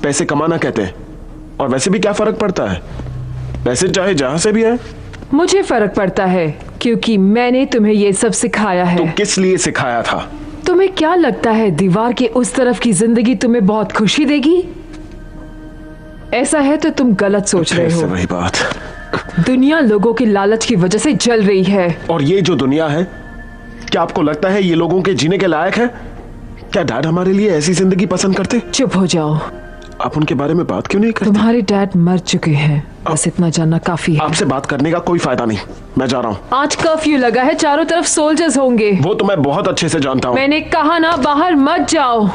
पैसे कमाना कहते हैं। और वैसे भी क्या फर्क पड़ता है, पैसे चाहे जहां से भी आए। मुझे फर्क पड़ता है क्योंकि मैंने तुम्हें ये सब सिखाया है। तो किस लिए सिखाया था? तुम्हें क्या लगता है दीवार के उस तरफ की जिंदगी तुम्हें बहुत खुशी देगी? ऐसा है तो तुम गलत सोच रहे हो। वही बात। दुनिया लोगों के लालच की वजह से जल रही है। और ये जो दुनिया है, क्या आपको लगता है ये लोगों के जीने के लायक है? क्या डैड हमारे लिए ऐसी जिंदगी पसंद करते? चुप हो जाओ। आप उनके बारे में बात क्यों नहीं करते? तुम्हारे डैड मर चुके हैं, बस इतना जानना काफी है। आपसे बात करने का कोई फायदा नहीं, मैं जा रहा हूँ। आज कर्फ्यू लगा है, चारों तरफ सोल्जर्स होंगे। वो तो मैं बहुत अच्छे से जानता हूँ। मैंने कहा ना, बाहर मत जाओ।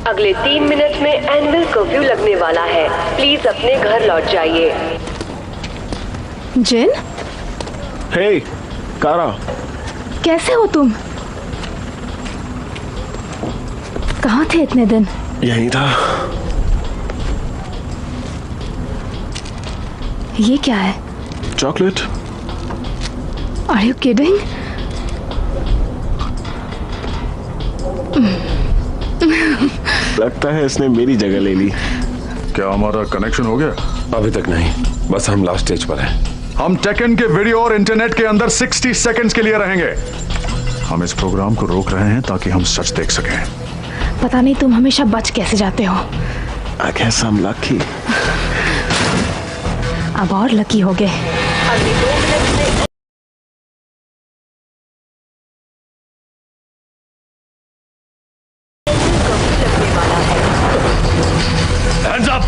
अगले 3 मिनट में एनुअल कर्फ्यू लगने वाला है। प्लीज अपने घर लौट जाइए। जिन, हे कारा, कैसे हो तुम? कहाँ थे इतने दिन? यही था। ये क्या है? चॉकलेट। Are you kidding? लगता है इसने मेरी जगह ले ली। क्या हमारा कनेक्शन हो गया? अभी तक नहीं, बस हम लास्ट स्टेज पर हैं। हम टेकन के वीडियो और इंटरनेट के अंदर 60 सेकंड्स के लिए रहेंगे। हम इस प्रोग्राम को रोक रहे हैं ताकि हम सच देख सकें। पता नहीं तुम हमेशा बच कैसे जाते हो। I guess I'm lucky. अब और लकी हो गए। अगले 2 मिनट में लगने वाला है। Hands up!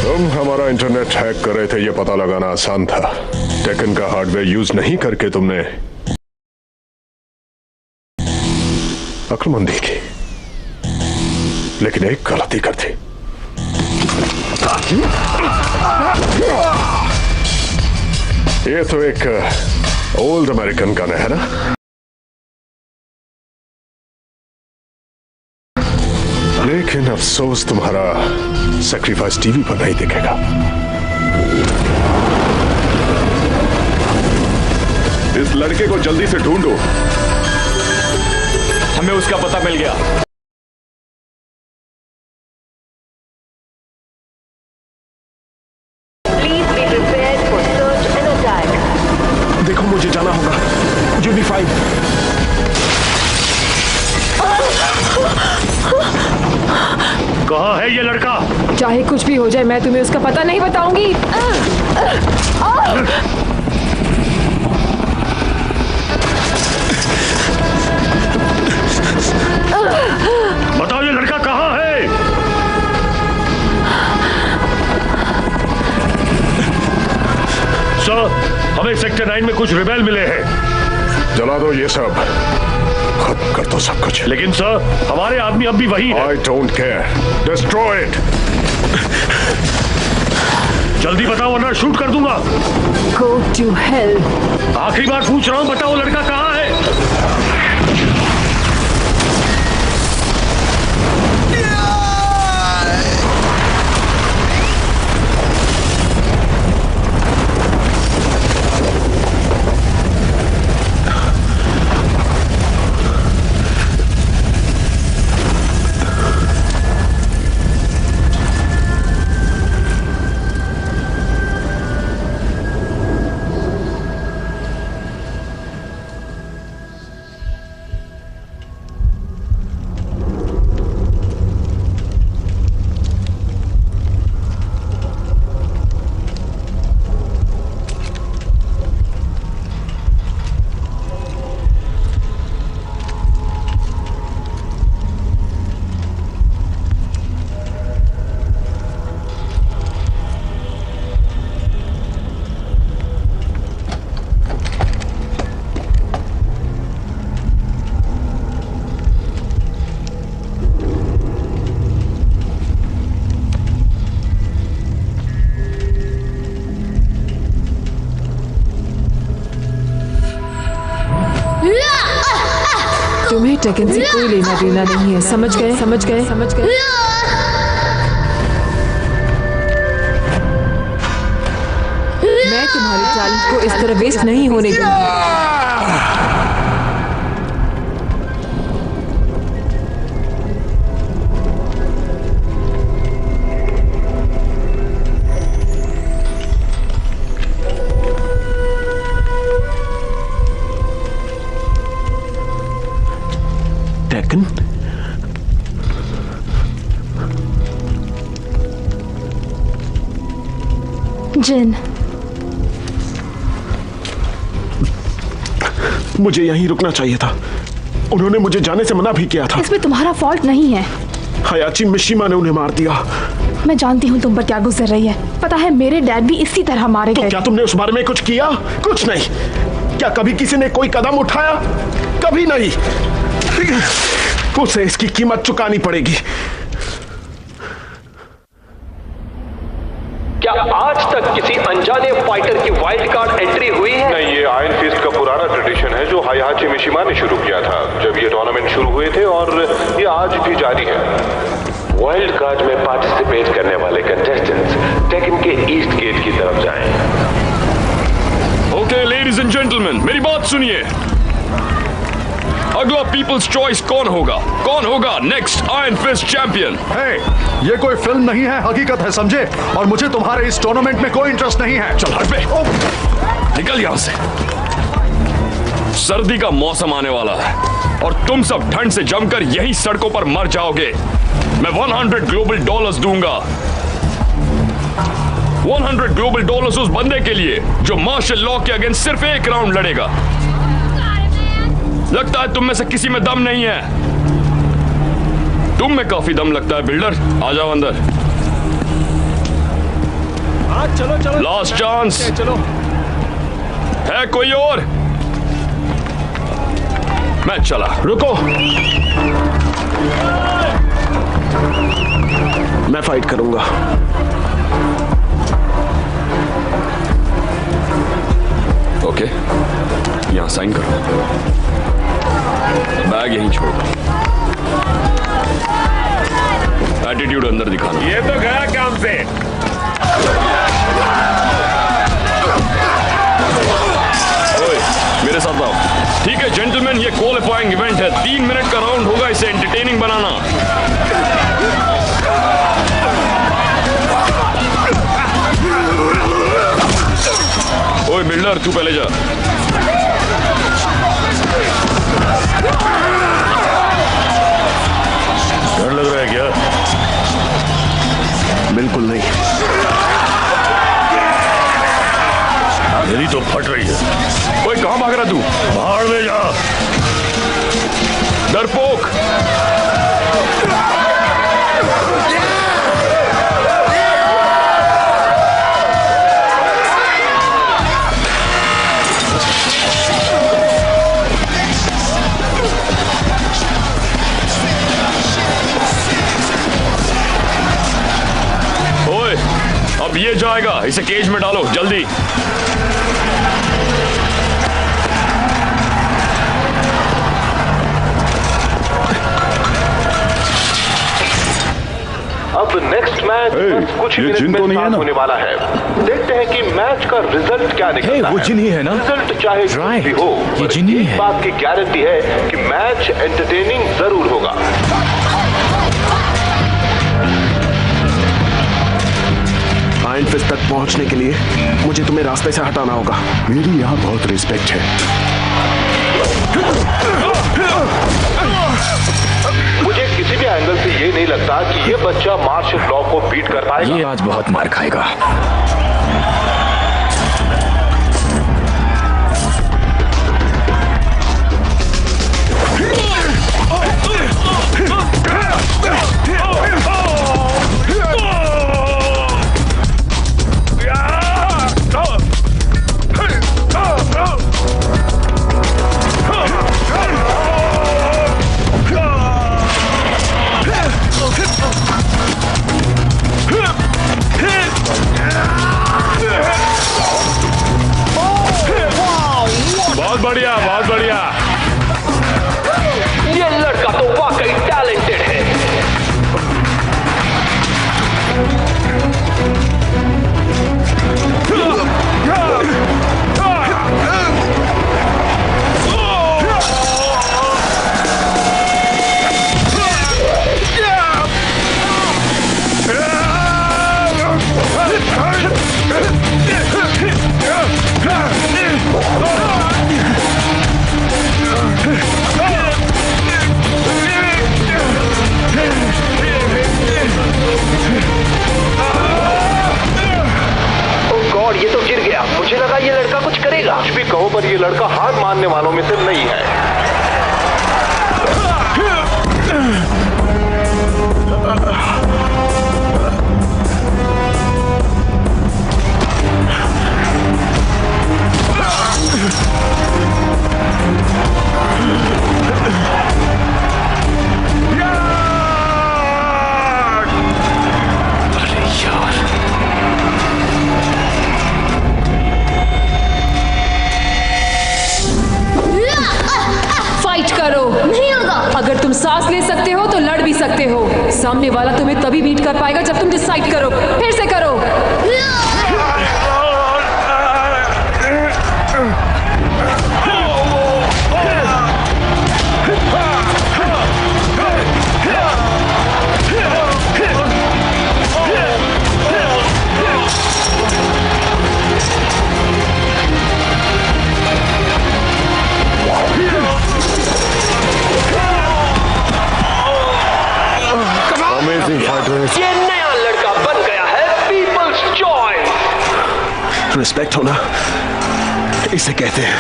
तुम हमारा इंटरनेट हैक कर रहे थे, ये पता लगाना आसान था। टेकन का हार्डवेयर यूज नहीं करके तुमने अक्लमंदी की, लेकिन एक गलती कर दी। ये तो एक ओल्ड अमेरिकन गन है ना? लेकिन अफसोस तुम्हारा सैक्रिफाइस टीवी पर नहीं दिखेगा। इस लड़के को जल्दी से ढूंढो। हमें उसका पता मिल गया। Please be prepared for search and attack. देखो मुझे जाना होगा। You'll be fine. कहाँ है ये लड़का? चाहे कुछ भी हो जाए, मैं तुम्हें उसका पता नहीं बताऊंगी। बताओ ये लड़का कहाँ है? सर, हमें सेक्टर 9 में कुछ रिबेल मिले हैं। जला दो ये सब, खत्म कर दो सब कुछ। लेकिन सर, हमारे आदमी अब भी वही हैं। I don't care. Destroy it. जल्दी बताओ वरना शूट कर दूंगा। Go to hell. आखिरी बार पूछ रहा हूँ, बताओ लड़का कहाँ है? तुम्हें टेकन से कोई लेना देना नहीं है, समझ गए? समझ गए? समझ गए? मैं तुम्हारे टैलेंट को इस तरह वेस्ट नहीं होने दूंगी। टेकन, जिन, मुझे यहीं रुकना चाहिए था। उन्होंने मुझे जाने से मना भी किया था। इसमें तुम्हारा फॉल्ट नहीं है। हयाची मिशिमा ने उन्हें मार दिया। मैं जानती हूँ तुम पर क्या गुजर रही है। पता है मेरे डैड भी इसी तरह मारे गए। क्या तुमने उस बारे में कुछ किया? कुछ नहीं। क्या कभी किसी ने कोई कदम उठाया? कभी नहीं। उसे इसकी कीमत चुकानी पड़ेगी। क्या आज तक किसी अनजाने फाइटर की वाइल्ड कार्ड एंट्री हुई है? नहीं, ये आयरन फिस्ट का पुराना ट्रेडिशन है जो हायाची मिशिमा ने शुरू किया था जब ये टूर्नामेंट शुरू हुए थे, और ये आज भी जारी है। वाइल्ड कार्ड में पार्टिसिपेट करने वाले कंटेस्टेंट्स टेकन के ईस्ट गेट की तरफ जाएं। ओके लेडीज एंड जेंटलमैन, मेरी बात सुनिए। अगला पीपल्स चॉइस कौन होगा? कौन होगा नेक्स्ट आयरन फिस्ट चैंपियन? ये कोई फिल्म नहीं है, हकीकत है, समझे? और मुझे तुम्हारे इस टूर्नामेंट में कोई इंटरेस्ट नहीं है। चल हट बे, निकल यहां से। सर्दी का मौसम आने वाला है और तुम सब ठंड से जमकर यही सड़कों पर मर जाओगे। मैं 100 ग्लोबल डॉलर्स दूंगा। 100 ग्लोबल डॉलर्स उस बंदे के लिए जो मार्शल लॉ के अगेंस्ट सिर्फ एक राउंड लड़ेगा। लगता है तुम में से किसी में दम नहीं है। तुम में काफी दम लगता है बिल्डर, आ जाओ अंदर। चलो चलो, लास्ट चांस। चलो। है कोई और? मैं चला। रुको, मैं फाइट करूंगा। ओके, यहां साइन करो। बैग यहीं छोड़ दो। एटीट्यूड अंदर दिखाना। ये तो गया काम से। ओए, मेरे साथ आओ। ठीक है जेंटलमैन, ये क्वालिफाइंग इवेंट है। 3 मिनट का राउंड होगा, इसे एंटरटेनिंग बनाना। ओए बिल्डर, तू पहले जा। डर लग रहा है क्या? बिल्कुल नहीं। मेरी तो फट रही है। ओए कहां भाग रहा तू? बाहर में जा। डरपोक। अब ये जाएगा, इसे केज में डालो जल्दी। अब नेक्स्ट मैच कुछ ही मिनट में स्टार्ट होने वाला है। देखते हैं कि मैच का रिजल्ट क्या निकलता है। वो जिन ही है ना? रिजल्ट चाहे कुछ भी हो, ये जिन ही है। इस बात की गारंटी है कि मैच एंटरटेनिंग जरूर होगा। आयरन फिस्ट तक पहुंचने के लिए मुझे तुम्हें रास्ते से हटाना होगा। मेरी यहाँ बहुत रिस्पेक्ट है। मुझे किसी भी एंगल से ये नहीं लगता कि ये बच्चा मार्शल लॉ को बीट कर पाएगा। ये आज बहुत मार खाएगा। Ah! सकते हो तो लड़ भी सकते हो। सामने वाला तुम्हें तभी बीट कर पाएगा जब तुम डिसाइड करो। फिर से करो। ये नया लड़का बन गया है पीपल्स जॉय। रिस्पेक्ट होना इसे कहते हैं।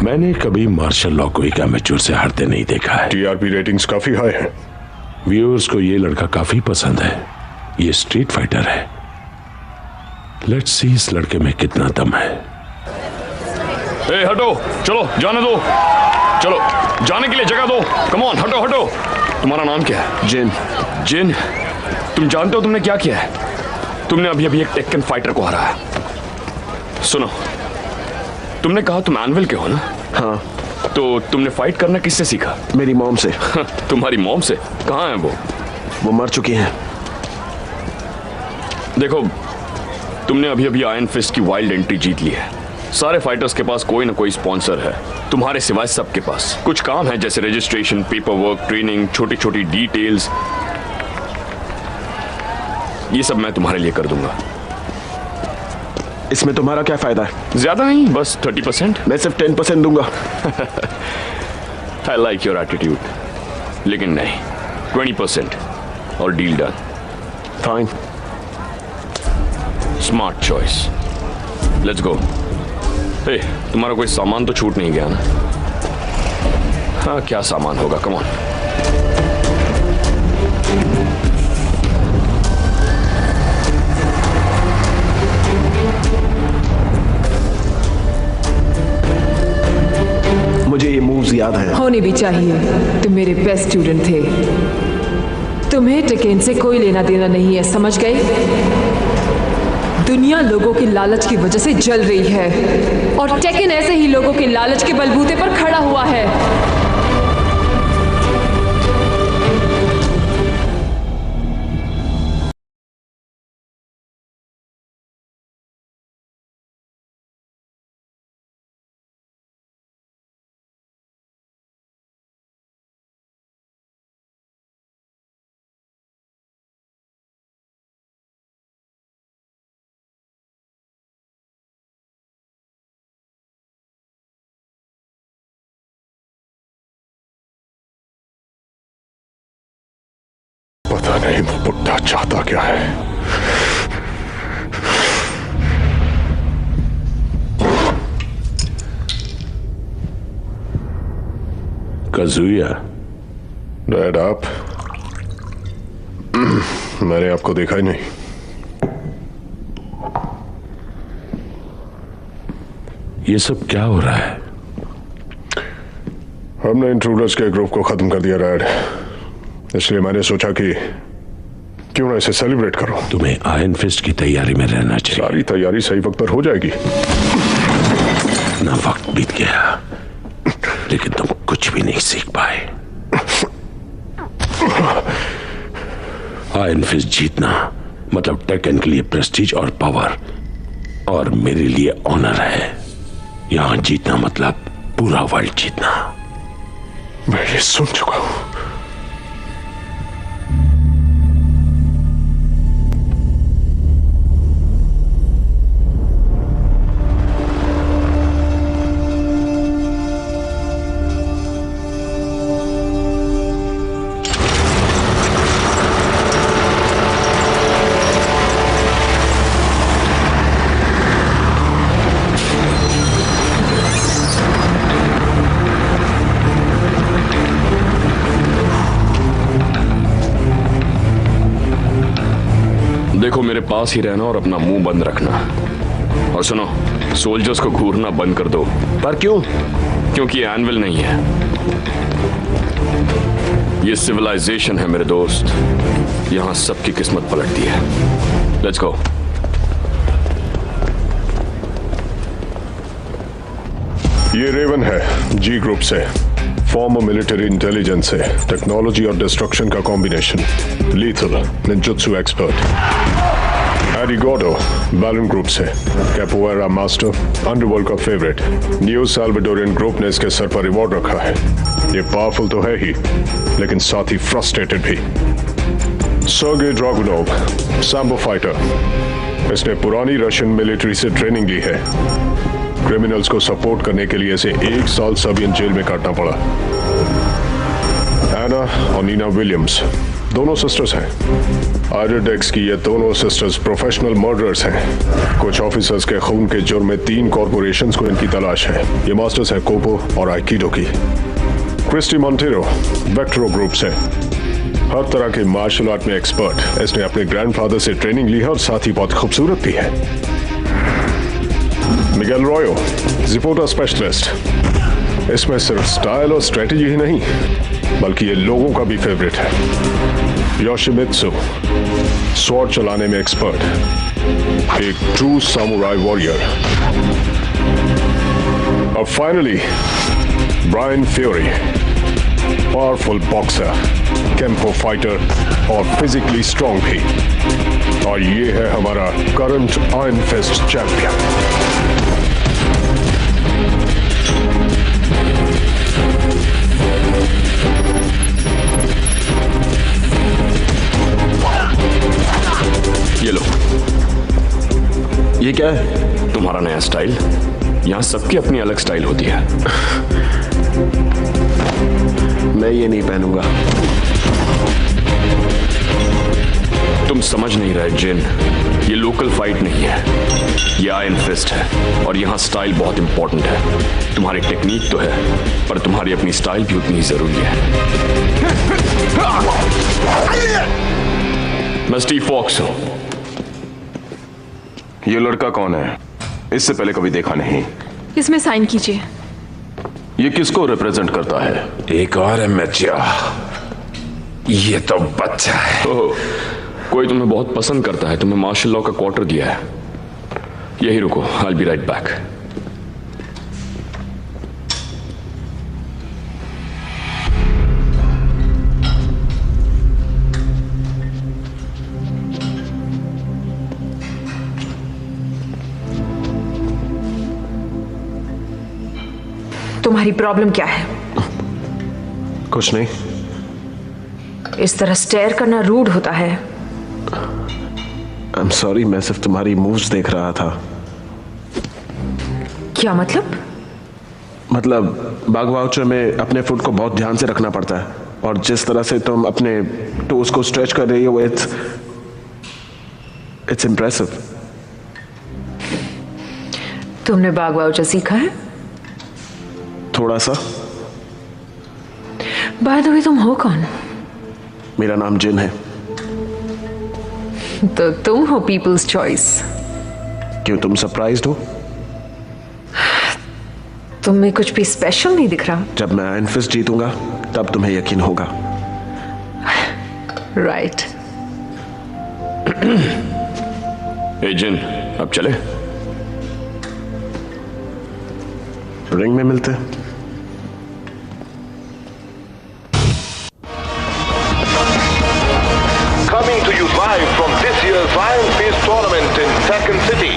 मैंने कभी मार्शल लॉ को एक एमेच्योर से हारते नहीं देखा है। टीआरपी रेटिंग्स काफी हाई है। व्यूअर्स को ये लड़का काफी पसंद है। ये स्ट्रीट फाइटर है। लेट्स सी इस लड़के में कितना दम है। ए, हटो, चलो जाने दो। चलो जाने के लिए जगह दो। कम ऑन, हटो हटो। तुम्हारा नाम क्या है? जिन। जिन, तुम जानते हो तुमने क्या किया है? तुमने अभी अभी एक टेक्कन फाइटर को हराया। सुनो, तुमने कहा तुम एनविल के हो ना? हाँ। तो तुमने फाइट करना किससे सीखा? मेरी मॉम से। तुम्हारी मॉम से? कहाँ है वो? वो मर चुकी हैं। देखो, तुमने अभी अभी आयरन फिस्ट की वाइल्ड एंट्री जीत ली है। सारे फाइटर्स के पास कोई ना कोई स्पॉन्सर है, तुम्हारे सिवाय सबके पास। कुछ काम है जैसे रजिस्ट्रेशन, पेपर वर्क, ट्रेनिंग, छोटी छोटी डिटेल्स, ये सब मैं तुम्हारे लिए कर दूंगा। इसमें तुम्हारा क्या फायदा है? ज्यादा नहीं, बस 30%। मैं सिर्फ 10% दूंगा। I like your attitude. लेकिन नहीं, 20% और deal done. Fine. Smart choice. Let's go. ए, तुम्हारा कोई सामान तो छूट नहीं गया ना? हाँ, क्या सामान होगा? Come on. मुझे ये मूव्स याद है। होने भी चाहिए। तुम मेरे बेस्ट स्टूडेंट थे। तुम्हें टेकेन से कोई लेना देना नहीं है, समझ गए? दुनिया लोगों के लालच की वजह से जल रही है और टेकेन ऐसे ही लोगों के लालच के बलबूते पर खड़ा हुआ है। पता नहीं वो बुड्ढा चाहता क्या है। काजुया। डैड, आप? मैंने आपको देखा ही नहीं। ये सब क्या हो रहा है? हमने इंट्रूडर्स के ग्रुप को खत्म कर दिया डैड, इसलिए मैंने सोचा कि क्यों ना इसे सेलिब्रेट करो। तुम्हें आयरन फिस्ट की तैयारी में रहना चाहिए। सारी तैयारी सही वक्त पर हो जाएगी। ना वक्त बीत गया, लेकिन तुम कुछ भी नहीं सीख पाए। आयरन फिस्ट जीतना मतलब टेकन के लिए प्रेस्टीज और पावर, और मेरे लिए ऑनर है। यहां जीतना मतलब पूरा वर्ल्ड जीतना। मैं ये सुन चुका हूं। देखो, मेरे पास ही रहना और अपना मुंह बंद रखना। और सुनो, सोल्जर्स को घूरना बंद कर दो। पर क्यों? क्योंकि ये एनविल नहीं है, ये सिविलाइजेशन है मेरे दोस्त। यहां सबकी किस्मत पलटती है। Let's go. ये रेवन है, जी ग्रुप से, फॉर्मर मिलिट्री इंटेलिजेंस से, टेक्नोलॉजी और डिस्ट्रक्शन का कॉम्बिनेशन, लीथल निंजुत्सु एक्सपर्ट। एरिगोडो, बैलन ग्रुप से, कैपोएरा मास्टर, अंडरवर्ल्ड का फेवरेट। न्यू साल्वाडोरियन ग्रुप ने इसके सर पर रिवॉर्ड रखा है। ये पावरफुल तो है ही, लेकिन साथ ही फ्रस्ट्रेटेड भी। Sergei Dragunov, Sambo fighter. इसने पुरानी रशियन मिलिट्री से ट्रेनिंग ली है। क्रिमिनल्स को सपोर्ट करने के लिए इसे 1 साल सर्बियन जेल में काटना पड़ा। एना और नीना विलियम्स दोनों सिस्टर्स हैं। आयरडेक्स की ये दोनों सिस्टर्स प्रोफेशनल मर्डरर्स हैं। कुछ ऑफिसर्स के खून के जुर्म में 3 कॉर्पोरेशंस को इनकी तलाश है। ये मास्टर्स हैं कोपो और आइकिडो की। क्रिस्टी मॉन्टेरो, वेक्ट्रो ग्रुप से, हर तरह के मार्शल आर्ट में एक्सपर्ट। इसने अपने ग्रैंडफादर से ट्रेनिंग ली है और साथ ही बहुत खूबसूरत भी है। मिगेल रोयो, जिपोटा स्पेशलिस्ट। इसमें सिर्फ स्टाइल और स्ट्रेटेजी ही नहीं, बल्कि ये लोगों का भी फेवरेट है। योशिमित्सु, स्वॉर्ड चलाने में एक्सपर्ट, एक ट्रू सामुराई वॉरियर। और finally Bryan Fury, powerful boxer, kempo fighter और फिजिकली स्ट्रांग भी। और ये है हमारा करंट आयरन फिस्ट चैंपियन। ये लो। ये क्या है? तुम्हारा नया स्टाइल। यहां सबकी अपनी अलग स्टाइल होती है। मैं ये नहीं पहनूंगा। तुम समझ नहीं रहे जिन, ये लोकल फाइट नहीं है, ये आयरन फिस्ट है। और यहां स्टाइल बहुत इंपॉर्टेंट है। तुम्हारी टेक्निक तो है, पर तुम्हारी अपनी स्टाइल भी उतनी जरूरी है। मैं स्टीव फॉक्स हूं। ये लड़का कौन है? इससे पहले कभी देखा नहीं। इसमें साइन कीजिए। ये किसको रिप्रेजेंट करता है? एक और है मैचिया। ये तो बच्चा है। ओह, कोई तुम्हें बहुत पसंद करता है, तुम्हें मार्शल लॉ का क्वार्टर दिया है। यही रुको, I'll be right back। तुम्हारी प्रॉब्लम क्या है? कुछ नहीं। इस तरह स्टेयर करना रूड होता है। I'm sorry, मैं सिर्फ तुम्हारी मूव्स देख रहा था। क्या मतलब? मतलब बाग वाउचर में अपने फुट को बहुत ध्यान से रखना पड़ता है, और जिस तरह से तुम अपने टोस को स्ट्रेच कर रही हो, इट्स इम्प्रेसिव। तुमने बाग वाउचर सीखा है? थोड़ा सा। बाय द वे, तुम हो कौन? मेरा नाम जिन है। तो तुम हो पीपल्स चॉइस। क्यों, तुम सरप्राइज्ड हो? तुम में कुछ भी स्पेशल नहीं दिख रहा। जब मैं आयरन फिस्ट जीतूंगा तब तुम्हें यकीन होगा। राइट। ए जिन, अब चले? रिंग में मिलते हैं। Coming to you live from this year's Iron Fist tournament in Second City।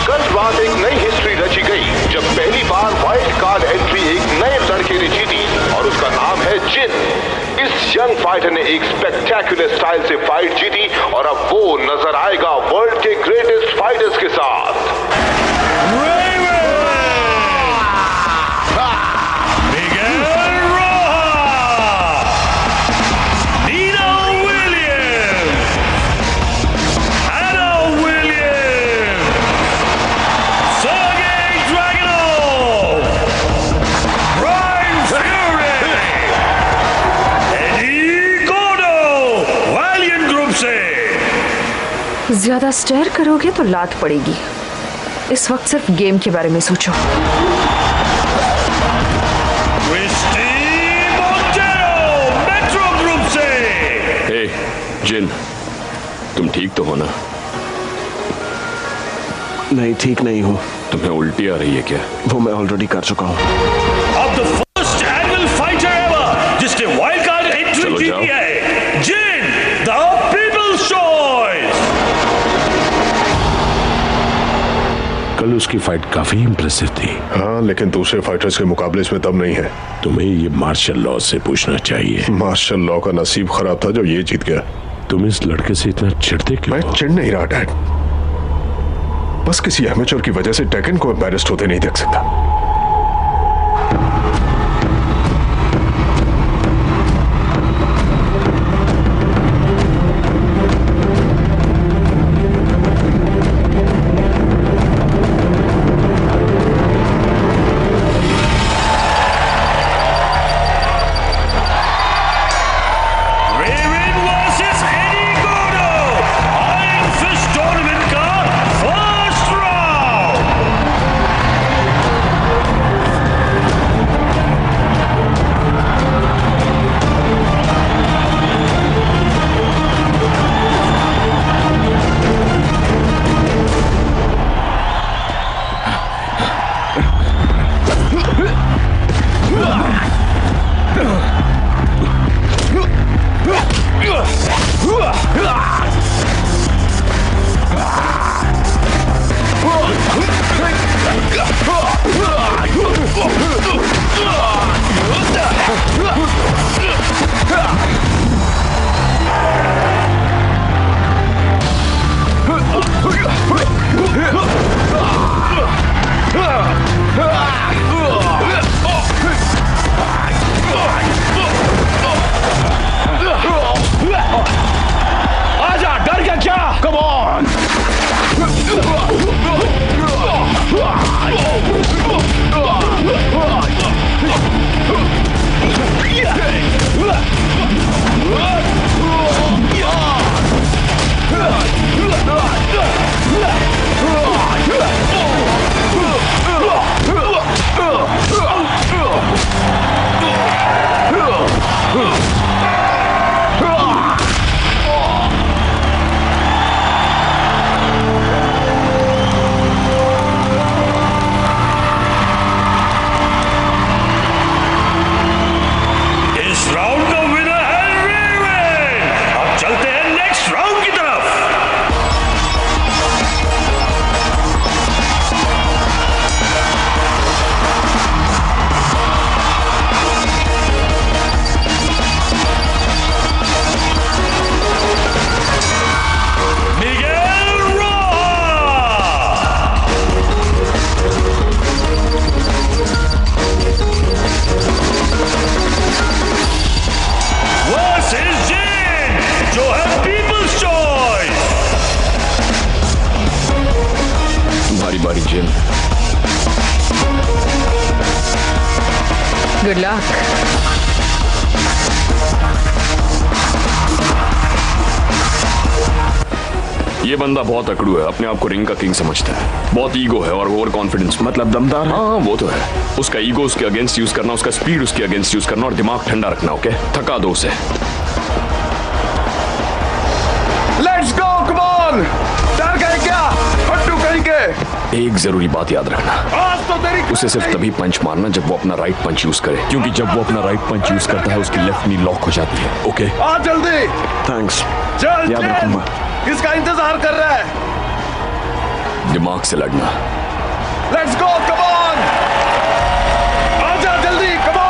कल रात एक नई हिस्ट्री रची गई जब पहली बार वाइल्ड कार्ड एंट्री एक नए लड़के ने जीती, और उसका नाम है जिन। इस यंग फाइटर ने एक स्पेक्टेकुलर स्टाइल से फाइट जीती, और अब वो नजर आएगा वर्ल्ड के ग्रेटेस्ट फाइटर्स के साथ। ज्यादा स्टेयर करोगे तो लात पड़ेगी। इस वक्त सिर्फ गेम के बारे में सोचो। मेट्रो ग्रुप से। हे जिन, तुम ठीक तो हो ना? नहीं, ठीक नहीं हूँ। तुम्हें उल्टी आ रही है क्या? वो मैं ऑलरेडी कर चुका हूँ। अब the first annual fighter ever जिसने वाइल्ड कार्ड एंट्री जीती है, जिन द पीपल्स चॉइस। कल उसकी फाइट काफी इंप्रेसिव थी। हाँ, लेकिन दूसरे फाइटर्स के मुकाबले इसमें दम नहीं है। तुम्हें ये मार्शल लॉ से पूछना चाहिए। मार्शल लॉ का नसीब खराब था जो ये जीत गया। तुम इस लड़के से इतना चिढ़ते क्यों? मैं चिढ़ नहीं रहा डैड, बस किसी एमेच्योर की वजह से टेकन को एम्बैरेस्ड होते नहीं देख सकता। Good luck. ये बंदा बहुत अकड़ू है, अपने आप को रिंग का किंग समझता है, बहुत ईगो है और ओवर कॉन्फिडेंस। मतलब दमदार है। हाँ वो तो है। उसका ईगो उसके अगेंस्ट यूज करना, उसका स्पीड उसके अगेंस्ट यूज करना और दिमाग ठंडा रखना। ओके, थका दो उसे। Let's go, come on. डर गए क्या? फट्टू कहीं के। एक जरूरी बात याद रखना, उसे सिर्फ तभी पंच मारना जब वो अपना राइट पंच यूज करे, क्योंकि जब वो अपना राइट पंच यूज करता है उसकी लेफ्ट नी लॉक हो जाती है। ओके, आ जल्दी। थैंक्स, चल याद रखूंगा। किसका इंतजार कर रहा है? दिमाग से लड़ना। Let's go, come on. आजा जल्दी, कम ऑन।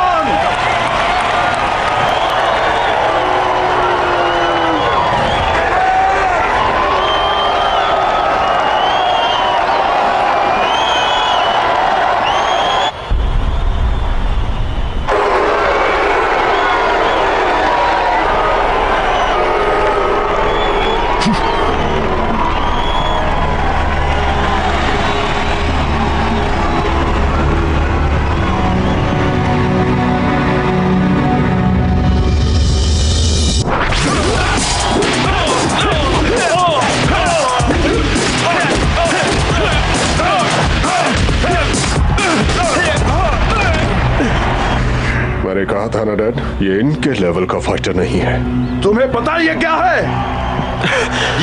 कहा था ना डैड, ये इनके लेवल का फाइटर नहीं है। तुम्हें पता है ये क्या है?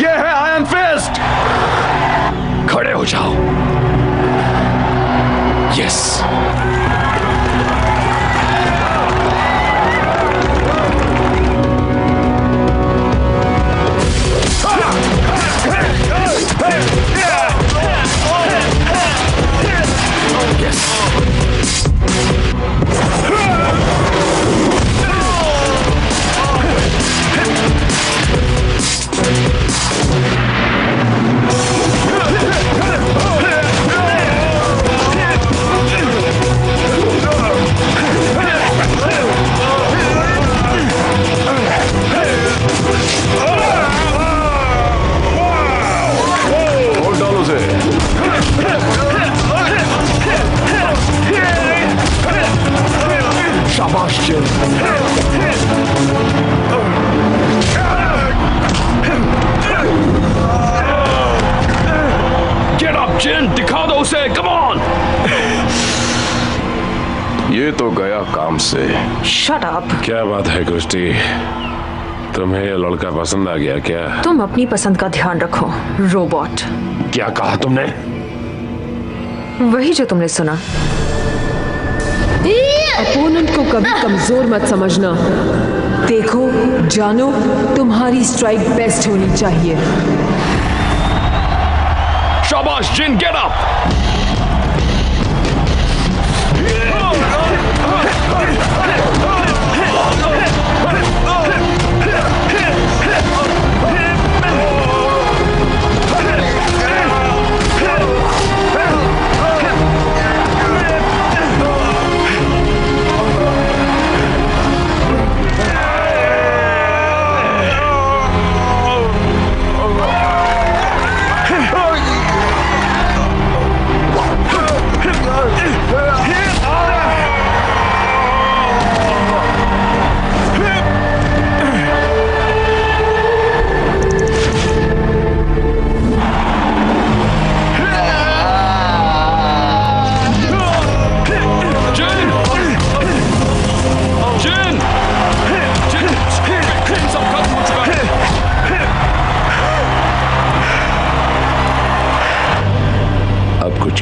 ये है आयरन फिस्ट। खड़े हो जाओ। यस। शाबाश जिन। Get up, जिन, दिखा दो उसे, come on! ये तो गया काम से। Shut up! क्या बात है क्रिस्टी, तुम्हें ये लड़का पसंद आ गया क्या? तुम अपनी पसंद का ध्यान रखो, रोबोट। क्या कहा तुमने? वही जो तुमने सुना। अपोनेंट को कभी कमजोर मत समझना। देखो, जानो, तुम्हारी स्ट्राइक बेस्ट होनी चाहिए। शाबाश जिन, गेट अप!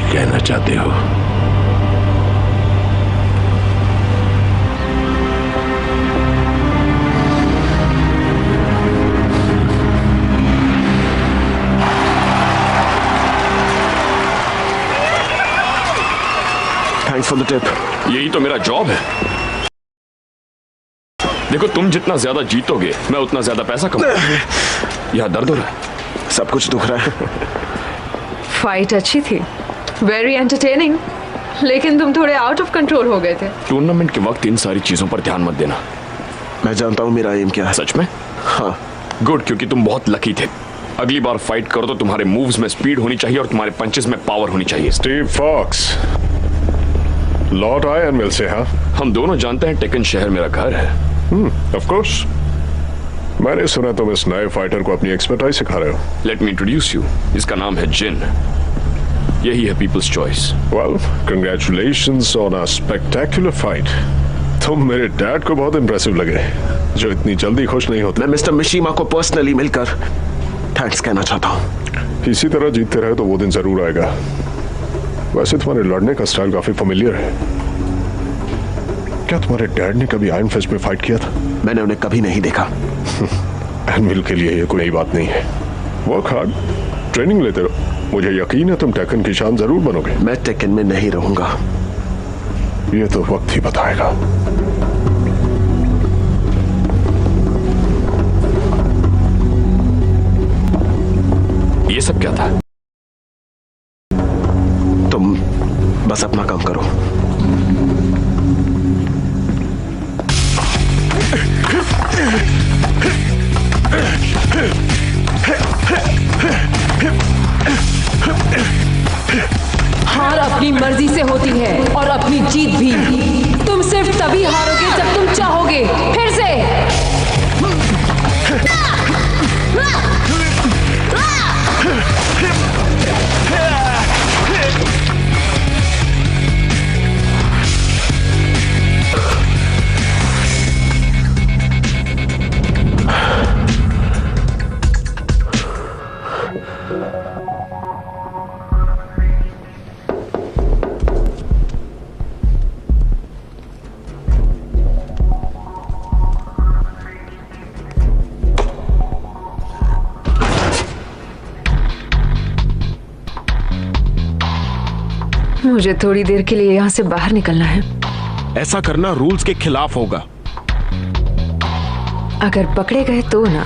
कहना चाहते हो? Thanks for the tip. यही तो मेरा जॉब है। देखो, तुम जितना ज्यादा जीतोगे मैं उतना ज्यादा पैसा कमाऊंगा। यह दर्द हो रहा है? सब कुछ दुख रहा है। फाइट अच्छी थी, वेरी एंटरटेनिंग, लेकिन तुम थोड़े आउट ऑफ कंट्रोल हो गए थे। टूर्नामेंट के वक्त इन सारी चीजों पर ध्यान मत देना। मैं जानता हूँ मेरा एम क्या है। सच में? हाँ। गुड, क्योंकि तुम बहुत लकी थे। अगली बार फाइट करो तो तुम्हारे मूव्स में स्पीड होनी चाहिए और तुम्हारे पंचेस में पावर होनी चाहिए। स्टीव फॉक्स, लॉर्ड आयरन मिल से। हाँ, हम दोनों जानते हैं टेकन शहर मेरा घर है। Of course. मैंने सुना तुम इस नए फाइटर को अपनी एक्सपर्टाइज सिखा रहे हो। Let me introduce you. इसका नाम है जिन। यही है people's choice. Well, congratulations on a spectacular fight. तुम मेरे डैड को बहुत इंप्रेसिव लगे, जो इतनी जल्दी खुश नहीं होते। मैं मिस्टर मिशीमा को पर्सनली मिलकर थैंक्स कहना चाहता हूँ। इसी तरह जीतते रहे तो वो दिन जरूर आएगा। वैसे तुम्हारे लड़ने का स्टाइल काफी फेमिलियर है। क्या तुम्हारे डैड ने कभी आयरन फिस्ट में फाइट किया था? मैंने उन्हें कभी नहीं देखा। एनविल के लिए ये कोई नई बात नहीं है। वर्क हार्ड, ट्रेनिंग लेते रहो। मुझे यकीन है तुम टेकन की शान जरूर बनोगे। मैं टेकन में नहीं रहूंगा। ये तो वक्त ही बताएगा। ये सब क्या था? तुम बस अपना काम करो। हार अपनी मर्जी से होती है और अपनी जीत भी। तुम सिर्फ तभी हारोगे जब तुम चाहोगे। फिर से मुझे थोड़ी देर के लिए यहाँ से बाहर निकलना है। ऐसा करना रूल्स के खिलाफ होगा। अगर पकड़े गए तो ना।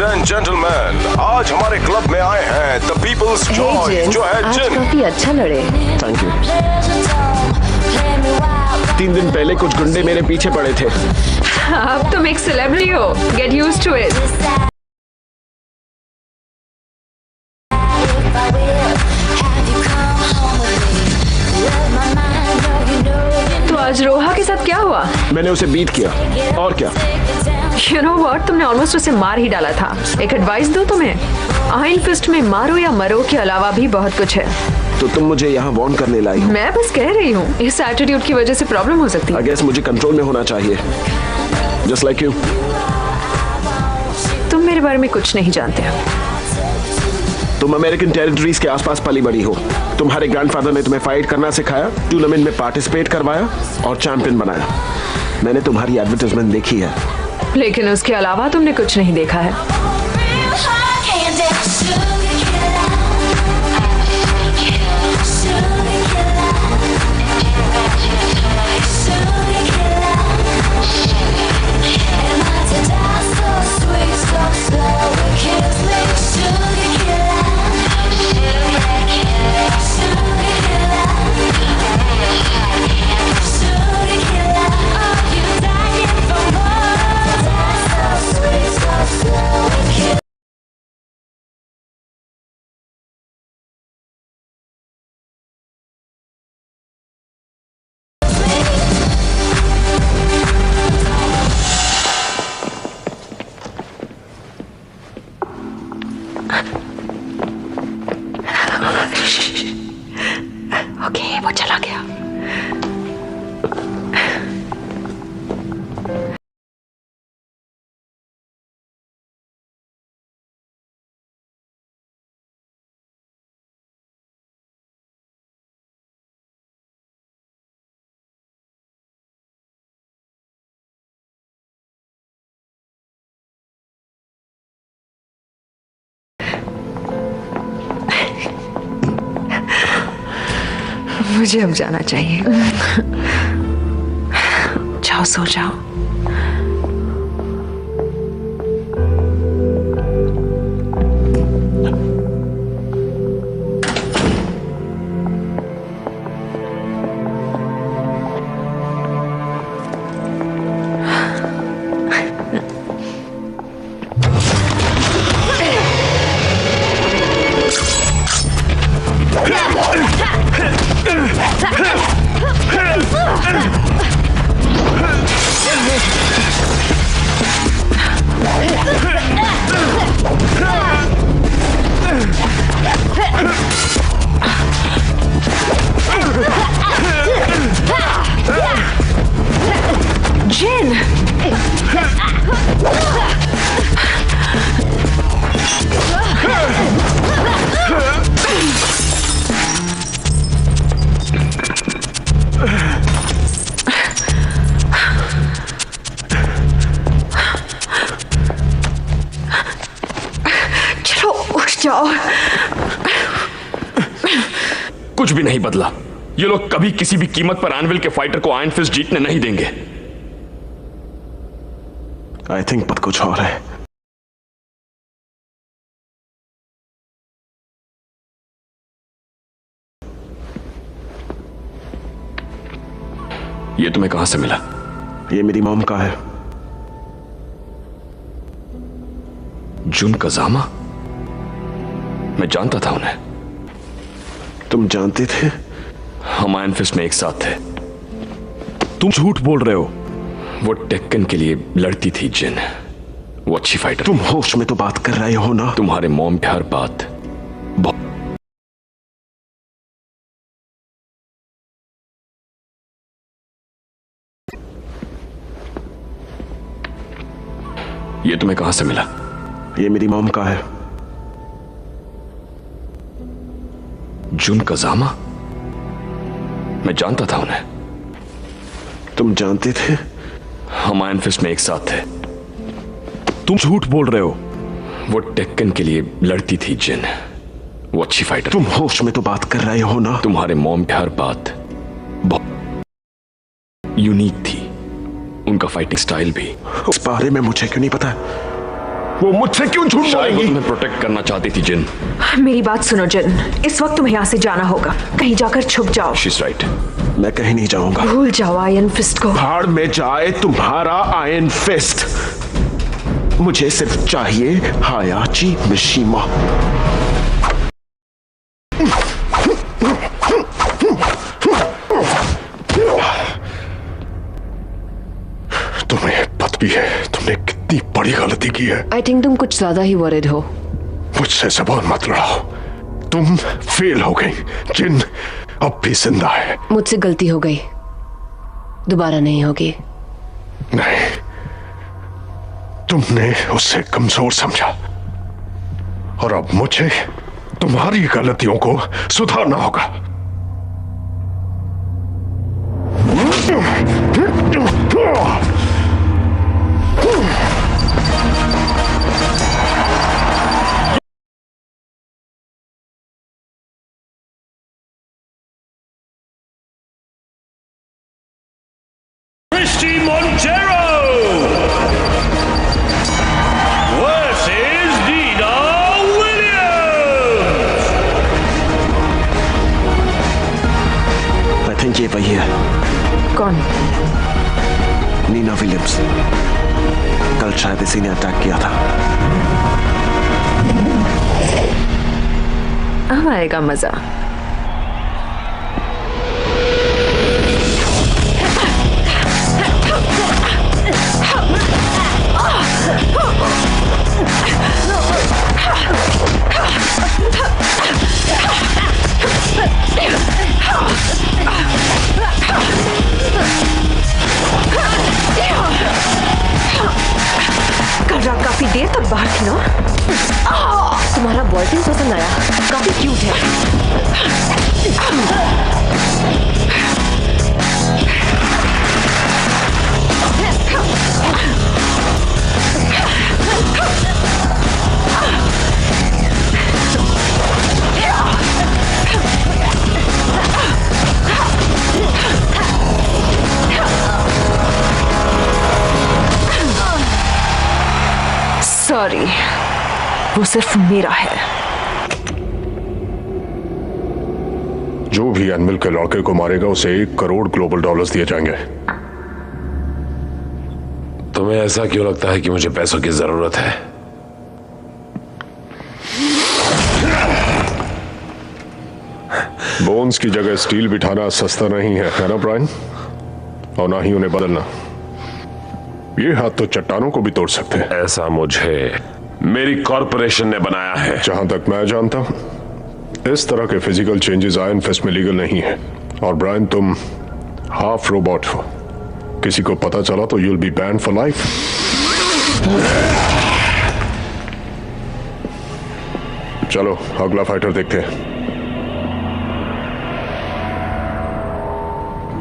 एंड जेंटलमैन, आज हमारे क्लब में आए हैं द पीपल्स चॉइस, जो है आज जिन। काफी अच्छा लड़े। Thank you. 3 दिन पहले कुछ गुंडे मेरे पीछे पड़े थे। अब तुम एक सेलिब्रिटी हो, गेट यूज्ड टू इट। तो आज रोहा के साथ क्या हुआ? मैंने उसे बीट किया। और क्या? You know what? तुमने ऑलमोस्ट उसे मार ही डाला था। एक एडवाइस दो तुम्हें, आयरन फिस्ट में मारो या मरो के अलावा भी बहुत कुछ है। तो तुम मुझे यहाँ वार्न करने लाई हो? मैं बस कह रही हूँ, इस एटीट्यूड की वजह से प्रॉब्लम हो सकती है। I guess मुझे कंट्रोल में होना चाहिए, just like you। तुम मेरे बारे में कुछ नहीं जानते। तुम अमेरिकन टेरिटरीज के आसपास पली बड़ी हो। तुम्हारे ग्रैंडफादर ने तुम्हें फाइट करना सिखाया, टूर्नामेंट में पार्टिसिपेट करवाया और चैंपियन बनाया। मैंने तुम्हारी एडवर्टाइजमेंट देखी है, लेकिन उसके अलावा तुमने कुछ नहीं देखा है। ओके, वो चला गया। मुझे अब जाना चाहिए। जाओ, सो जाओ। जिन, चलो उठ जाओ। कुछ भी नहीं बदला। ये लोग कभी किसी भी कीमत पर एनविल के फाइटर को आयरन फिस्ट जीतने नहीं देंगे। आई थिंक पर कुछ और है। ये तुम्हें कहां से मिला? ये मेरी मॉम का है। जुन कजामा? मैं जानता था उन्हें। तुम जानते थे? हम आयरन फिस्ट में एक साथ थे। तुम झूठ बोल रहे हो। वो टेक्कन के लिए लड़ती थी जिन। वो अच्छी फाइटर। तुम होश में तो बात कर रहे हो ना? तुम्हारे मॉम की हर बात ये तुम्हें कहां से मिला? ये मेरी मॉम का है। जुन कजामा? मैं जानता था उन्हें। तुम जानते थे? हम आयरन फिस्ट में एक साथ थे। तुम झूठ बोल रहे हो। वो टेक्कन के लिए लड़ती थी जिन। वो अच्छी फाइटर। तुम होश में तो बात कर रहे हो ना? तुम्हारे मॉम की हर बात बहुत यूनिक थी। उनका फाइटिंग स्टाइल भी। उस बारे में मुझे क्यों नहीं पता? वो मुझसे क्यों झूठ शायद वो बोलेंगी? तुम्हें प्रोटेक्ट करना चाहती थी जिन। मेरी बात सुनो जिन, इस वक्त तुम्हें यहाँ से जाना होगा। कहीं जाकर छुप जाओ। She's right. मैं कहीं नहीं जाऊंगा। भूल जाओ आयरन फिस्ट को। भाड़ में जाए तुम्हारा आयरन फिस्ट। मुझे सिर्फ चाहिए हायाची मिशिमा। तुम्हें पता भी है तुमने कितनी बड़ी गलती की है। आई थिंक तुम कुछ ज्यादा ही वरिड हो। मुझसे ज़बान मत लड़ाओ। तुम फेल हो गई। जिन अब भी जिंदा है। मुझसे गलती हो गई, दोबारा नहीं होगी। नहीं, तुमने उसे कमजोर समझा और अब मुझे तुम्हारी गलतियों को सुधारना होगा। Christy Montero versus Nina Williams. I think ये वही है। कौन? नीना विलियम्स। कल शायद इसी ने अटैक किया था। अब आएगा मजा। कल रात काफी देर तक बाहर थी ना? तुम्हारा बॉयफ्रेंड पसंद आया, काफी क्यूट है। सॉरी, वो सिर्फ मेरा है। जो भी एनविल के लड़के को मारेगा उसे 1 करोड़ ग्लोबल डॉलर्स दिए जाएंगे। तुम्हें ऐसा क्यों लगता है कि मुझे पैसों की जरूरत है? बोन्स की जगह स्टील बिठाना सस्ता नहीं है ना ब्रायन? और ना ही उन्हें बदलना। ये हाथ तो चट्टानों को भी तोड़ सकते हैं। ऐसा मुझे मेरी कॉरपोरेशन ने बनाया है। जहां तक मैं जानता हूं, इस तरह के फिजिकल चेंजेस आयरन फिस्ट में लीगल नहीं है। और ब्रायन, तुम हाफ रोबोट हो। किसी को पता चला तो you'll be band for life. चलो अगला फाइटर देखते हैं।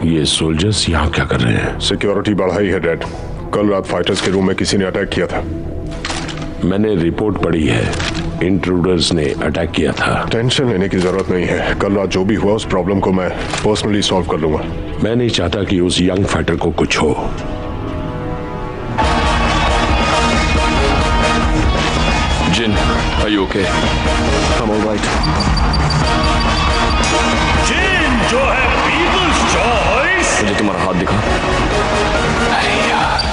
ये सोल्जर्स यहाँ क्या कर रहे हैं? सिक्योरिटी बढ़ाई है डैड। कल रात फाइटर्स के रूम में किसी ने अटैक किया था। मैंने रिपोर्ट पढ़ी है, इंट्रूडर्स ने अटैक किया था। टेंशन लेने की जरूरत नहीं है। कल रात जो भी हुआ उस प्रॉब्लम को मैं पर्सनली सॉल्व कर लूंगा। मैं नहीं चाहता कि उस यंग फाइटर को कुछ हो। जिन, are you okay? I'm all right. जिन जो है पीपल्स चॉइस। मुझे तुम्हारा हाथ दिखा। अरे यार,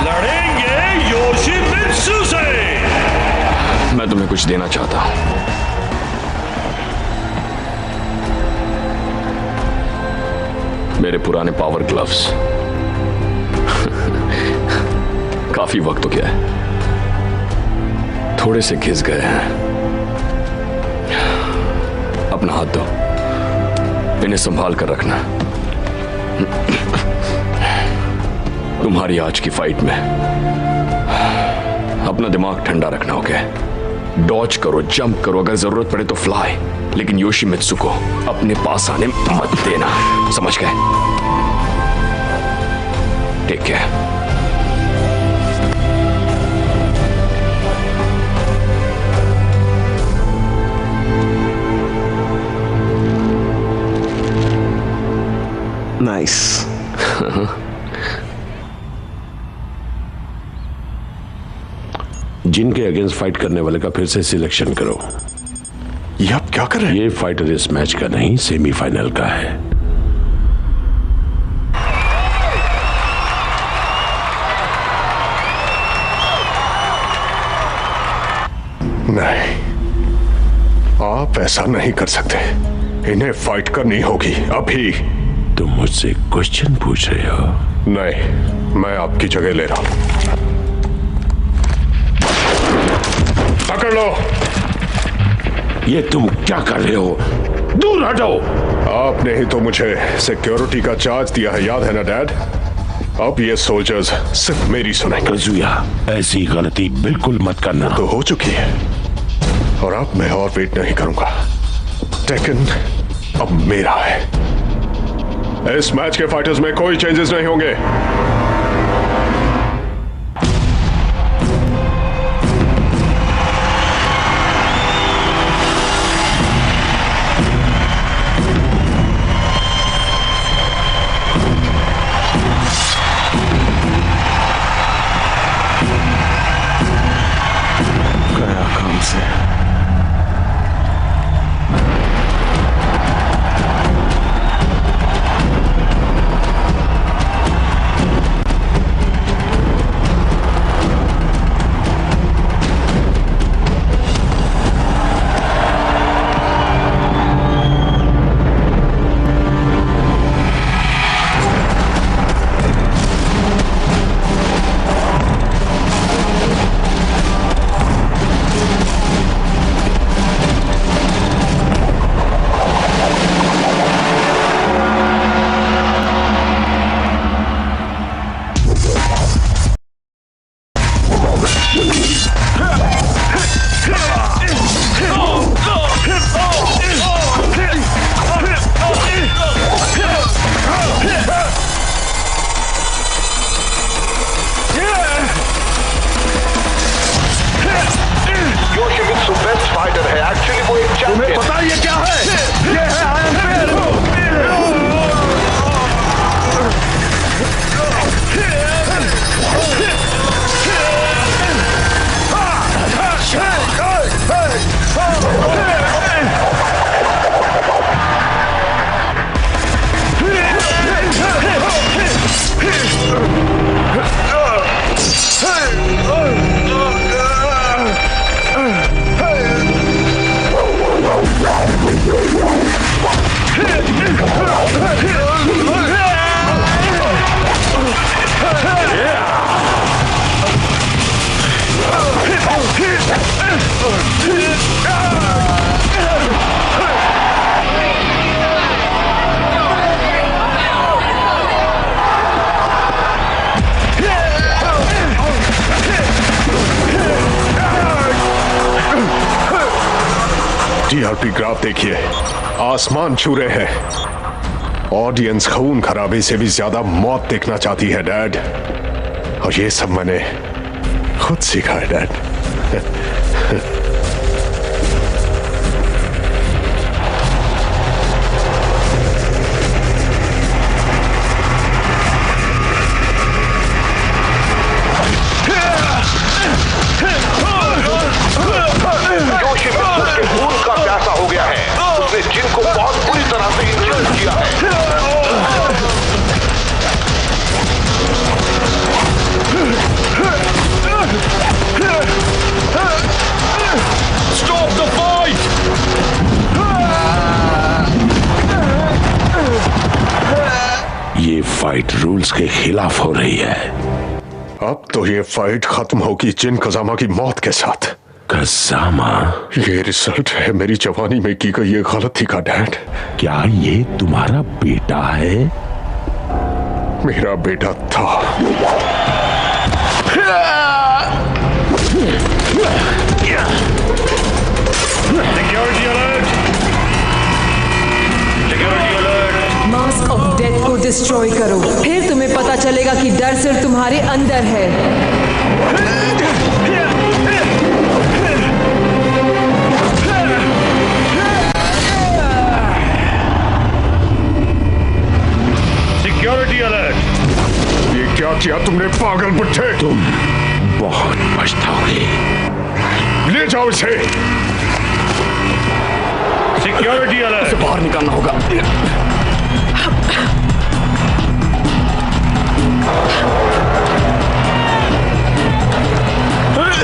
लड़ेंगे योशिमित्सु से। मैं मैं तुम्हें कुछ देना चाहता हूं। मेरे पुराने पावर ग्लव्स। काफी वक्त हो गया है, थोड़े से घिस गए हैं। अपना हाथ दो, इन्हें संभाल कर रखना। तुम्हारी आज की फाइट में अपना दिमाग ठंडा रखना, ओके? डॉज करो, जंप करो, अगर जरूरत पड़े तो फ्लाई, लेकिन योशिमित्सु को अपने पास आने मत देना, समझ गए? Take care. नाइस। जिनके अगेंस्ट फाइट करने वाले का फिर से सिलेक्शन करो। ये आप क्या कर रहे हैं? ये फाइटर इस मैच का नहीं, सेमीफाइनल का है। नहीं, आप ऐसा नहीं कर सकते। इन्हें फाइट करनी होगी अभी। तुम मुझसे क्वेश्चन पूछ रहे हो? नहीं, मैं आपकी जगह ले रहा हूं। पकड़ लो। ये तुम क्या कर रहे हो? दूर हटो। आपने ही तो मुझे सिक्योरिटी का चार्ज दिया है, याद है ना डैड? अब ये सोल्जर्स सिर्फ मेरी सुनेंगे। काजुया, ऐसी गलती बिल्कुल मत करना। तो हो चुकी है और अब मैं और वेट नहीं करूंगा। टेकन अब मेरा है। इस मैच के फाइटर्स में कोई चेंजेस नहीं होंगे। गया काम से। योशिमित्सु बेस्ट फाइटर है, एक्चुअली वो एक चैंपियन। तुम्हें पता ये क्या है? ये है आयरन फिस्ट। टीआरपी ग्राफ देखिए, आसमान छू रहे हैं। ऑडियंस खून खराबे से भी ज्यादा मौत देखना चाहती है डैड, और ये सब मैंने खुद सीखा है डैड। जिनको बहुत बुरी तरह से इंजर्ड किया है। फाइट रूल्स के खिलाफ हो रही है। अब तो ये फाइट खत्म होगी जिन कजामा की मौत के साथ। कजामा? ये रिजल्ट है मेरी जवानी में की गई ये गलती का डैड। क्या ये तुम्हारा बेटा है? मेरा बेटा था। Security alert! Security alert! Mask of death को डिस्ट्रॉय करो, फिर तुम्हें पता चलेगा कि डर सिर्फ तुम्हारे अंदर है। Security alert! ये क्या किया तुमने पागल बुड्ढे? तुम बहुत पछताओगे। ले जाओ इसे। Security alert! इसे बाहर निकालना होगा।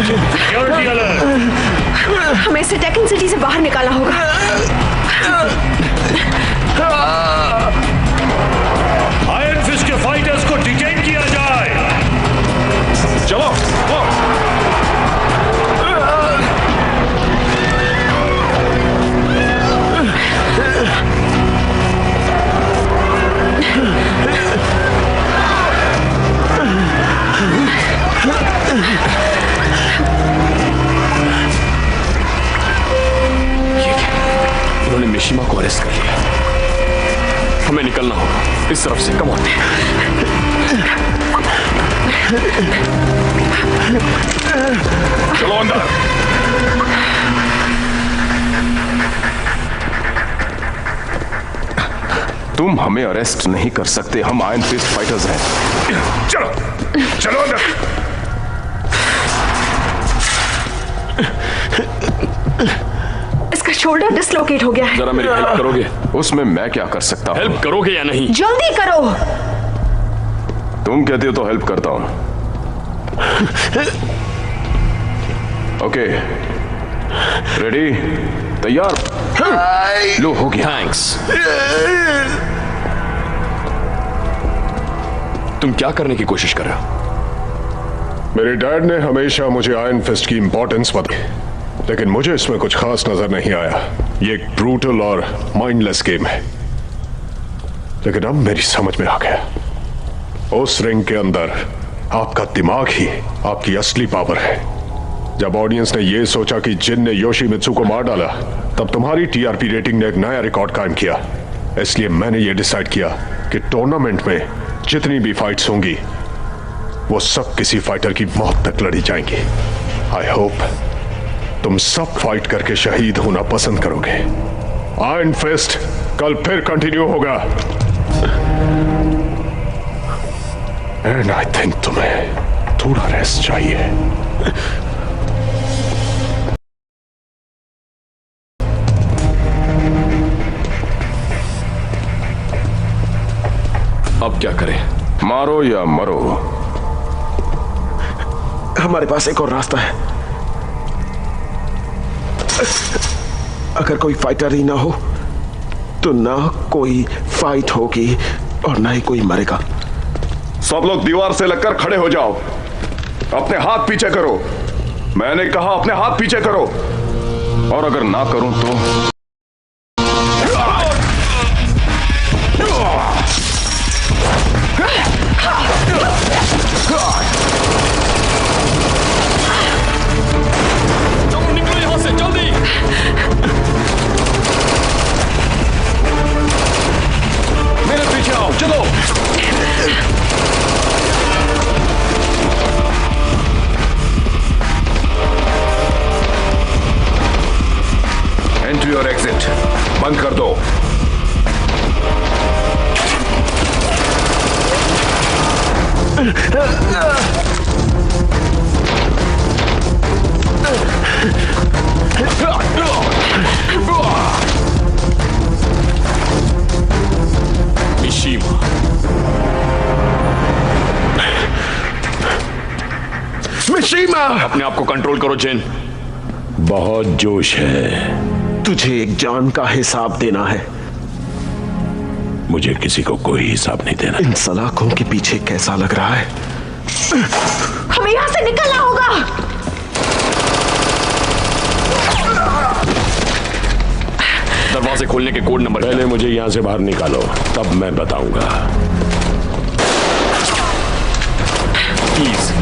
Security alert! हमें इसे टेकन सिटी से बाहर निकालना होगा। आयरन फिस्ट के फाइटर्स को डिटेन किया जाए। चलो उन्होंने मिशिमा को अरेस्ट कर लिया। हमें निकलना होगा इस तरफ से। Come on. चलो अंदर। तुम हमें अरेस्ट नहीं कर सकते, हम आयरन फिस्ट फाइटर्स हैं। चलो चलो अंदर। इसका शोल्डर डिसलोकेट हो गया है। जरा मेरी हेल्प करोगे? उसमें मैं क्या कर सकता हूँ? हेल्प करोगे या नहीं? जल्दी करो। तुम कहते हो तो हेल्प करता हूँ। Okay, ready? तैयार? लो, हो गया। थैंक्स। तुम क्या करने की कोशिश कर रहे हो? मेरे डैड ने हमेशा मुझे आयरन फिस्ट की इंपॉर्टेंस बताई, लेकिन मुझे इसमें कुछ खास नजर नहीं आया। ये एक ब्रूटल और माइंडलेस गेम है, लेकिन अब मेरी समझ में आ गया। उस रिंग के अंदर आपका दिमाग ही आपकी असली पावर है। जब ऑडियंस ने यह सोचा कि जिन ने योशिमित्सु को मार डाला, तब तुम्हारी टीआरपी रेटिंग ने एक नया रिकॉर्ड कायम किया। इसलिए मैंने यह डिसाइड किया कि टूर्नामेंट में जितनी भी फाइट्स होंगी वो सब किसी फाइटर की मौत तक लड़ी जाएंगी। आई होप तुम सब फाइट करके शहीद होना पसंद करोगे। आयरन फिस्ट कल फिर कंटिन्यू होगा। एंड आई थिंक तुम्हें थोड़ा रेस्ट चाहिए। अब क्या करें? मारो या मरो। हमारे पास एक और रास्ता है। अगर कोई फाइटर ही ना हो तो ना कोई फाइट होगी और ना ही कोई मरेगा। सब लोग दीवार से लगकर खड़े हो जाओ। अपने हाथ पीछे करो। मैंने कहा अपने हाथ पीछे करो। और अगर ना करूं तो निकलो यहां से जल्दी। मेरे पीछे आओ, चलो। एंट्री और एग्जिट बंद कर दो। Mishima, Mishima! अपने आप को कंट्रोल करो जिन। बहुत जोश है। तुझे एक जान का हिसाब देना है, मुझे किसी को कोई हिसाब नहीं देना। इन सलाखों के पीछे कैसा लग रहा है? हमें यहाँ से निकलना होगा। दरवाजे खोलने के कोड नंबर। पहले मुझे यहाँ से बाहर निकालो, तब मैं बताऊंगा। कीज।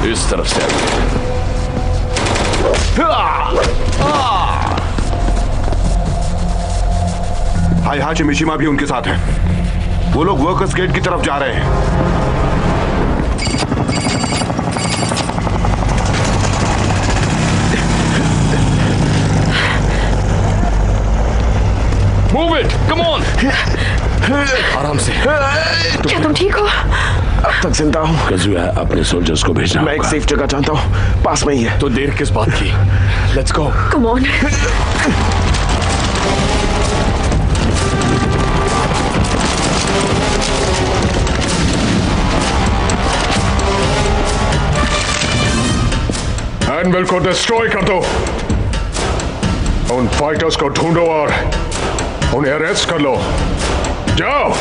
इस तरफ से हाईहाची मिशिमा भी उनके साथ है। वो लोग वर्कर्स गेट की तरफ जा रहे हैं। Move it, come on. आराम से। क्या तुम ठीक हो? अब तक जिंदा हूँ। कज़ुया, अपने सोल्जर्स को भेजना मैं एक सेफ जगह जानता हूँ, पास में ही है। तो देर किस बात की? Let's go. Come on. Anvil को डिस्ट्रॉय कर दो। उन फाइटर्स को ढूंढो और उन्हें अरेस्ट कर लो। जाओ।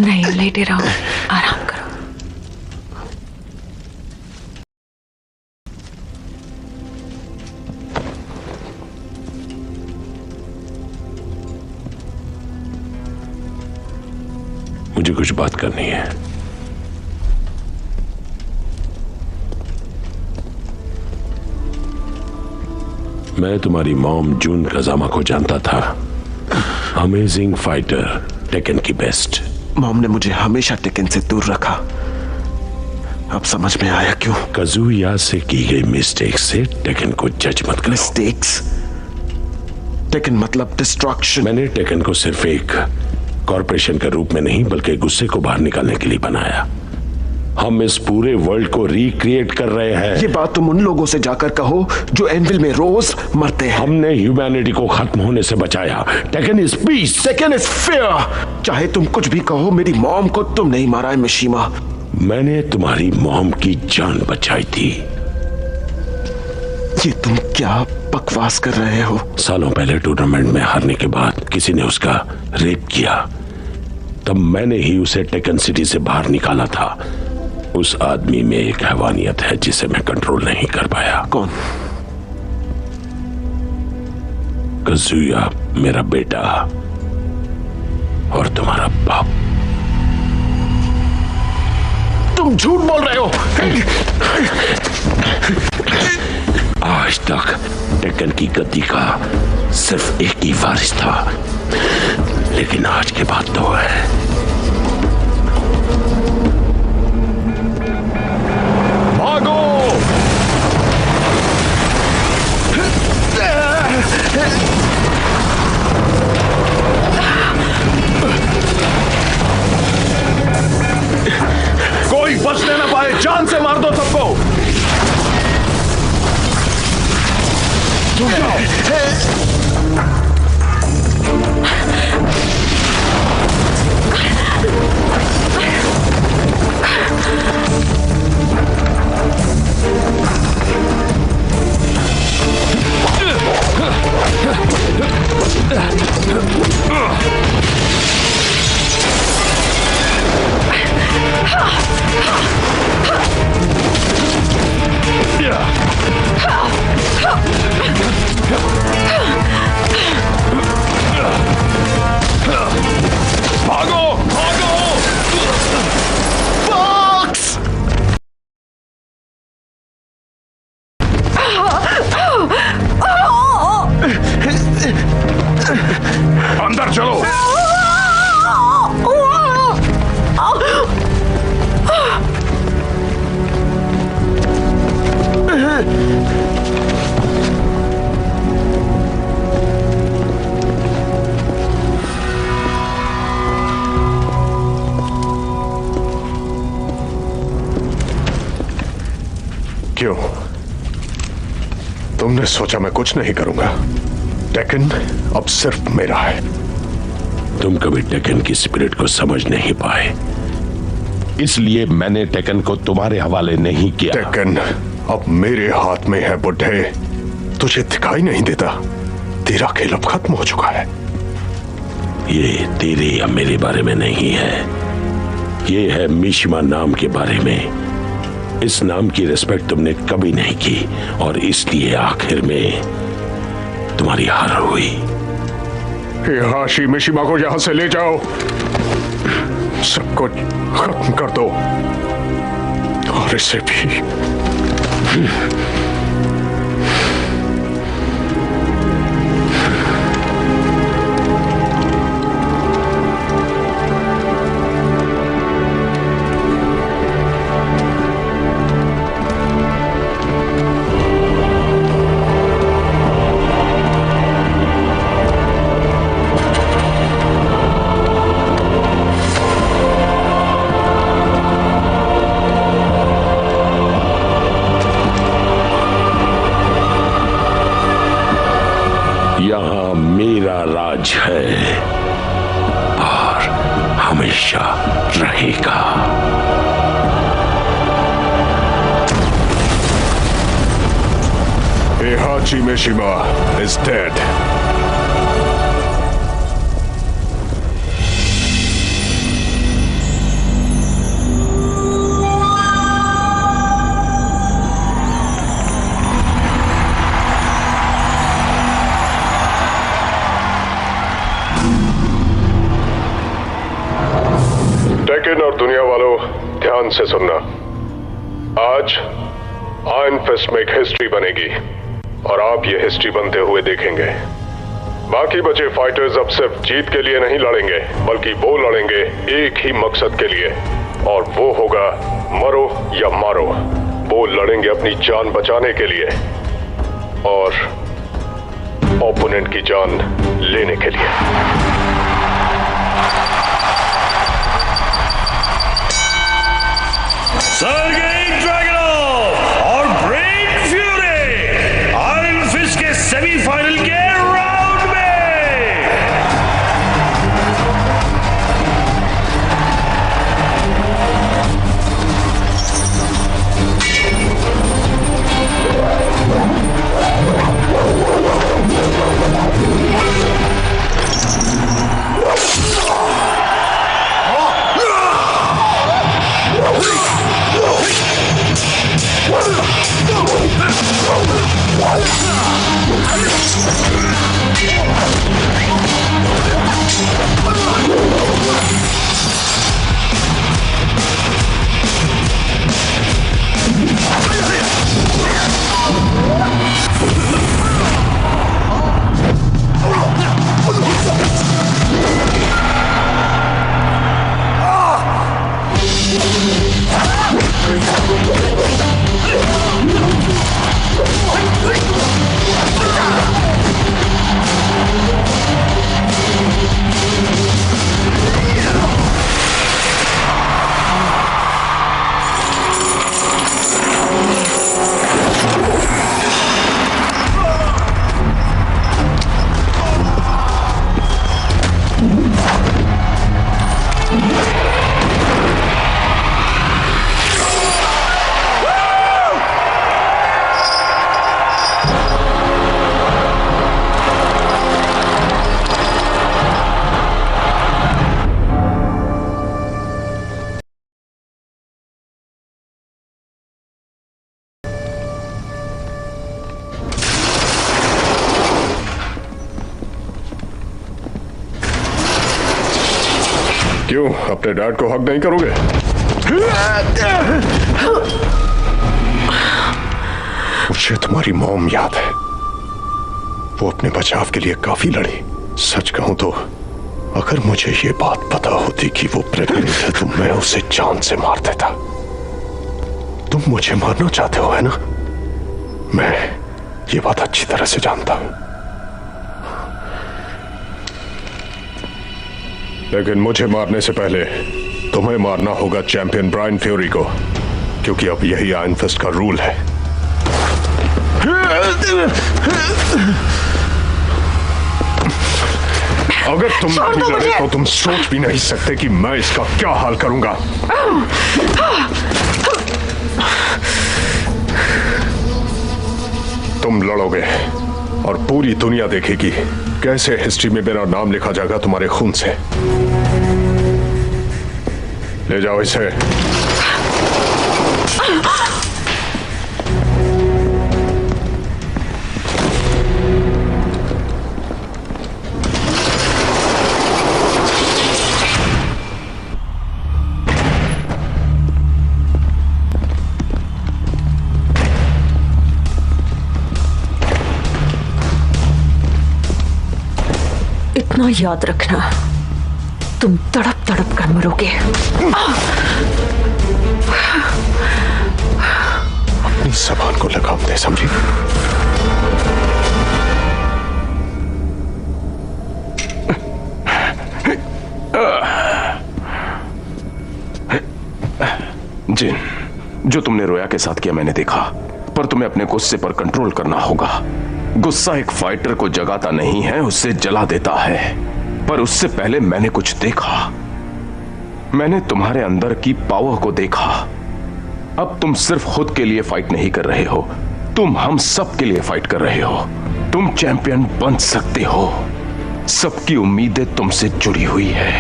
नहीं, लेटे रहो, आराम करो। मुझे कुछ बात करनी है। मैं तुम्हारी मॉम जून कजामा को जानता था। अमेजिंग फाइटर, टेकन की बेस्ट। मॉम ने मुझे हमेशा टेकन से दूर रखा। अब समझ में आया क्यों। कज़ुया से की गई मिस्टेक से टेकन को जज मत करो। मिस्टेक्स? टेकन मतलब डिस्ट्रक्शन। मैंने टेकन को सिर्फ एक कॉर्पोरेशन के रूप में नहीं, बल्कि गुस्से को बाहर निकालने के लिए बनाया। हम इस पूरे वर्ल्ड को रिक्रिएट कर रहे हैं। ये बात तुम उन लोगों से जाकर कहो जो एनविल में रोज मरते हैं। हमने ह्यूमैनिटी को खत्म होने से बचाया। Taken is peace, taken is fair. चाहे तुम कुछ भी कहो, मेरी मॉम को तुम नहीं मारा है मिशिमा। मैंने तुम्हारी मॉम की जान बचाई थी। ये तुम क्या बकवास कर रहे हो? सालों पहले टूर्नामेंट में हारने के बाद किसी ने उसका रेप किया। तब मैंने ही उसे टेकन सिटी से बाहर निकाला था। उस आदमी में एक हैवानियत है जिसे मैं कंट्रोल नहीं कर पाया। कौन? कज़ुया, मेरा बेटा और तुम्हारा बाप। तुम झूठ बोल रहे हो। आज तक टेकन की गद्दी का सिर्फ एक ही वारिस था, लेकिन आज के बाद तो है। कोई बचने ना पाए, जान से मार दो सबको। क्यों? तुमने सोचा मैं कुछ नहीं करूंगा? टेकन अब सिर्फ मेरा है। तुम कभी टेकन की स्पिरिट को समझ नहीं पाए, इसलिए मैंने टेकन को तुम्हारे हवाले नहीं किया। टेकन अब मेरे हाथ में है बुढ़े। तुझे दिखाई नहीं देता? तेरा खेल अब खत्म हो चुका है। ये तेरे या मेरे बारे में नहीं है, ये है मिशिमा नाम के बारे में। इस नाम की रिस्पेक्ट तुमने कभी नहीं की और इसलिए आखिर में तुम्हारी हार हुई। हाशी मिशिमा को यहां से ले जाओ, सब कुछ खत्म कर दो और इसे भी। यहां मेरा राज है और हमेशा रहेगा। Heihachi Mishima is dead. Taken और दुनिया वालों, ध्यान से सुनना। आज आयरन फिस्ट में एक हिस्ट्री बनेगी और आप ये हिस्ट्री बनते हुए देखेंगे। बाकी बचे फाइटर्स अब सिर्फ जीत के लिए नहीं लड़ेंगे, बल्कि वो लड़ेंगे एक ही मकसद के लिए, और वो होगा मरो या मारो। वो लड़ेंगे अपनी जान बचाने के लिए और ओपोनेंट की जान लेने के लिए। सर्गेई ड्रैगनोव और ब्रेन फ्यूरी आयरन फिस्ट के सेमीफाइनल के राउंड में। क्यों, अपने डैड को हक नहीं करोगे? मुझे तुम्हारी मॉम याद है। वो अपने बचाव के लिए काफी लड़ी। सच कहूं तो अगर मुझे ये बात पता होती कि वो प्रेग्नेंट है तो मैं उसे जान से मार देता। तुम मुझे मारना चाहते हो, है ना? मैं ये बात अच्छी तरह से जानता हूं, लेकिन मुझे मारने से पहले तुम्हें मारना होगा चैंपियन ब्रायन फ्यूरी को, क्योंकि अब यही आयरन फिस्ट का रूल है। अगर तुम नहीं लड़े तो तुम सोच भी नहीं सकते कि मैं इसका क्या हाल करूंगा। तुम लड़ोगे और पूरी दुनिया देखेगी कैसे हिस्ट्री में मेरा नाम लिखा जाएगा तुम्हारे खून से। ले जाओ इसे। इतना याद रखना, तुम तड़प तड़प कर मरोगे। अपनी ज़बान को लगाम दे, समझी? जिन, जो तुमने रोया के साथ किया मैंने देखा, पर तुम्हें अपने गुस्से पर कंट्रोल करना होगा। गुस्सा एक फाइटर को जगाता नहीं है, उससे जला देता है। पर उससे पहले मैंने कुछ देखा। मैंने तुम्हारे अंदर की पावर को देखा। अब तुम सिर्फ खुद के लिए फाइट नहीं कर रहे हो, तुम हम सब के लिए फाइट कर रहे हो। तुम चैंपियन बन सकते हो। सबकी उम्मीदें तुमसे जुड़ी हुई है।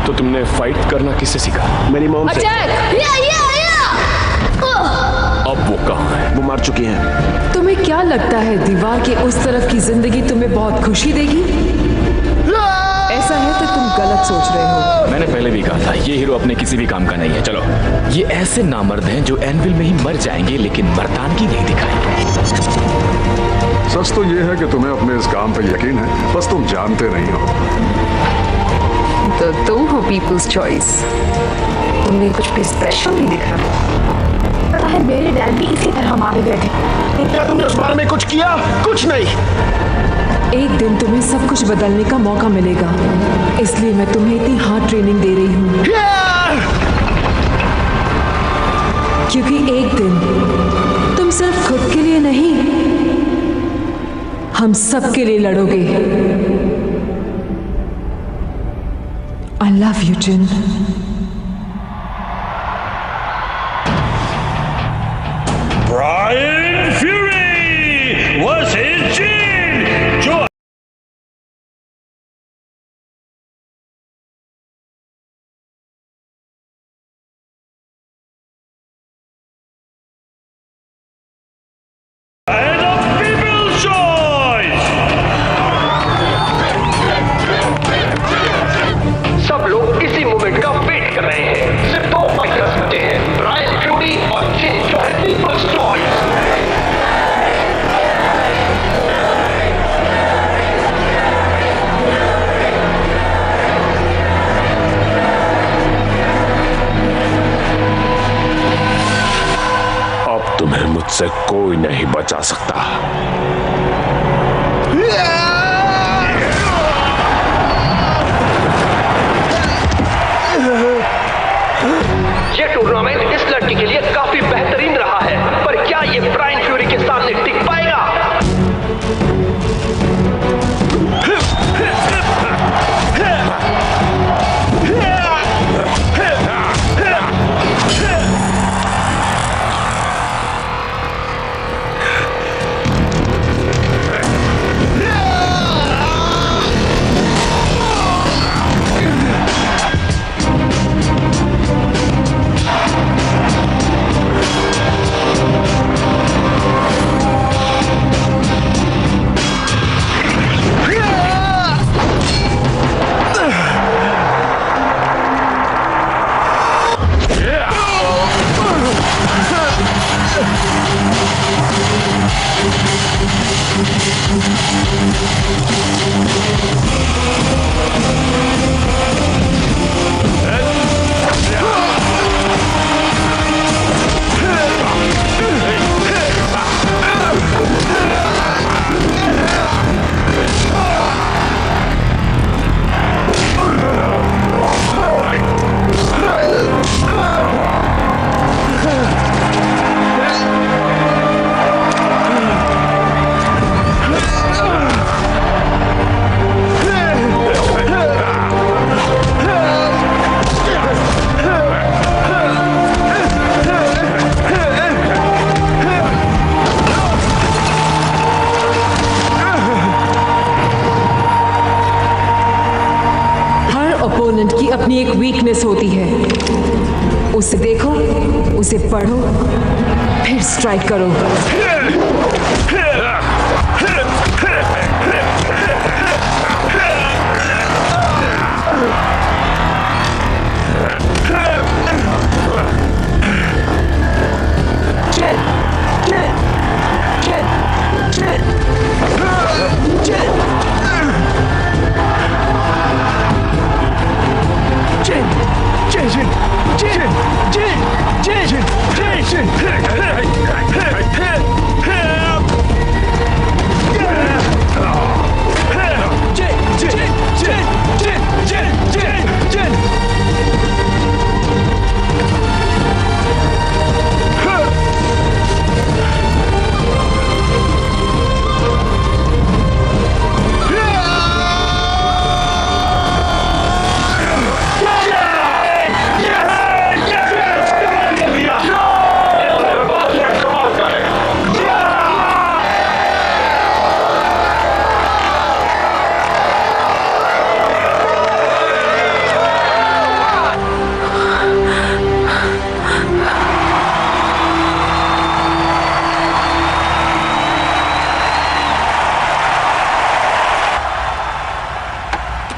तो तुमने फाइट करना किससे सीखा? मेरी मॉम से। अब वो कहाँ है? वो मर चुकी है। तुम्हें क्या लगता है दीवार के उस तरफ की जिंदगी तुम्हें बहुत खुशी देगी? ऐसा है तो तुम गलत सोच रहे हो। मैंने पहले भी कहा था, ये हीरो अपने किसी भी काम का नहीं है। चलो, ये ऐसे नामर्द हैं जो एनविल में ही मर जाएंगे लेकिन मर्दानगी नहीं दिखाएंगे। सच तो ये है कि तुम्हें अपने इस काम पे यकीन है, बस तुम जानते नहीं हो। तो तुम हो पीपल्स चॉइस। तुमने कुछ भी स्पेशल नहीं दिखा। पता है मेरे डैड भी इसी तरह मारे गए थे। तो क्या तुमने उस बारे में कुछ किया? कुछ नहीं। एक दिन तुम्हें सब कुछ बदलने का मौका मिलेगा, इसलिए मैं तुम्हें इतनी हार्ड ट्रेनिंग दे रही हूँ। क्योंकि एक दिन तुम सिर्फ खुद के लिए नहीं, हम सब के लिए लड़ोगे। I love you, Jin. Brian Fury versus Jin. जो सब लोग इसी मोमेंट का वेट कर रहे हैं। सिर्फ 2 फाइटर्स बचे हैं, ब्रायन फ्यूरी और जिन, जो है पीपल्स चॉइस। अब तुम्हें मुझसे कोई नहीं बचा सकता। ये टूर्नामेंट इस लड़की के लिए काफी बेहतरीन रहा है, पर क्या ये ब्रायन फ्यूरी के सामने टिक पाएगा? एक वीकनेस होती है, उसे देखो, उसे पढ़ो, फिर स्ट्राइक करो।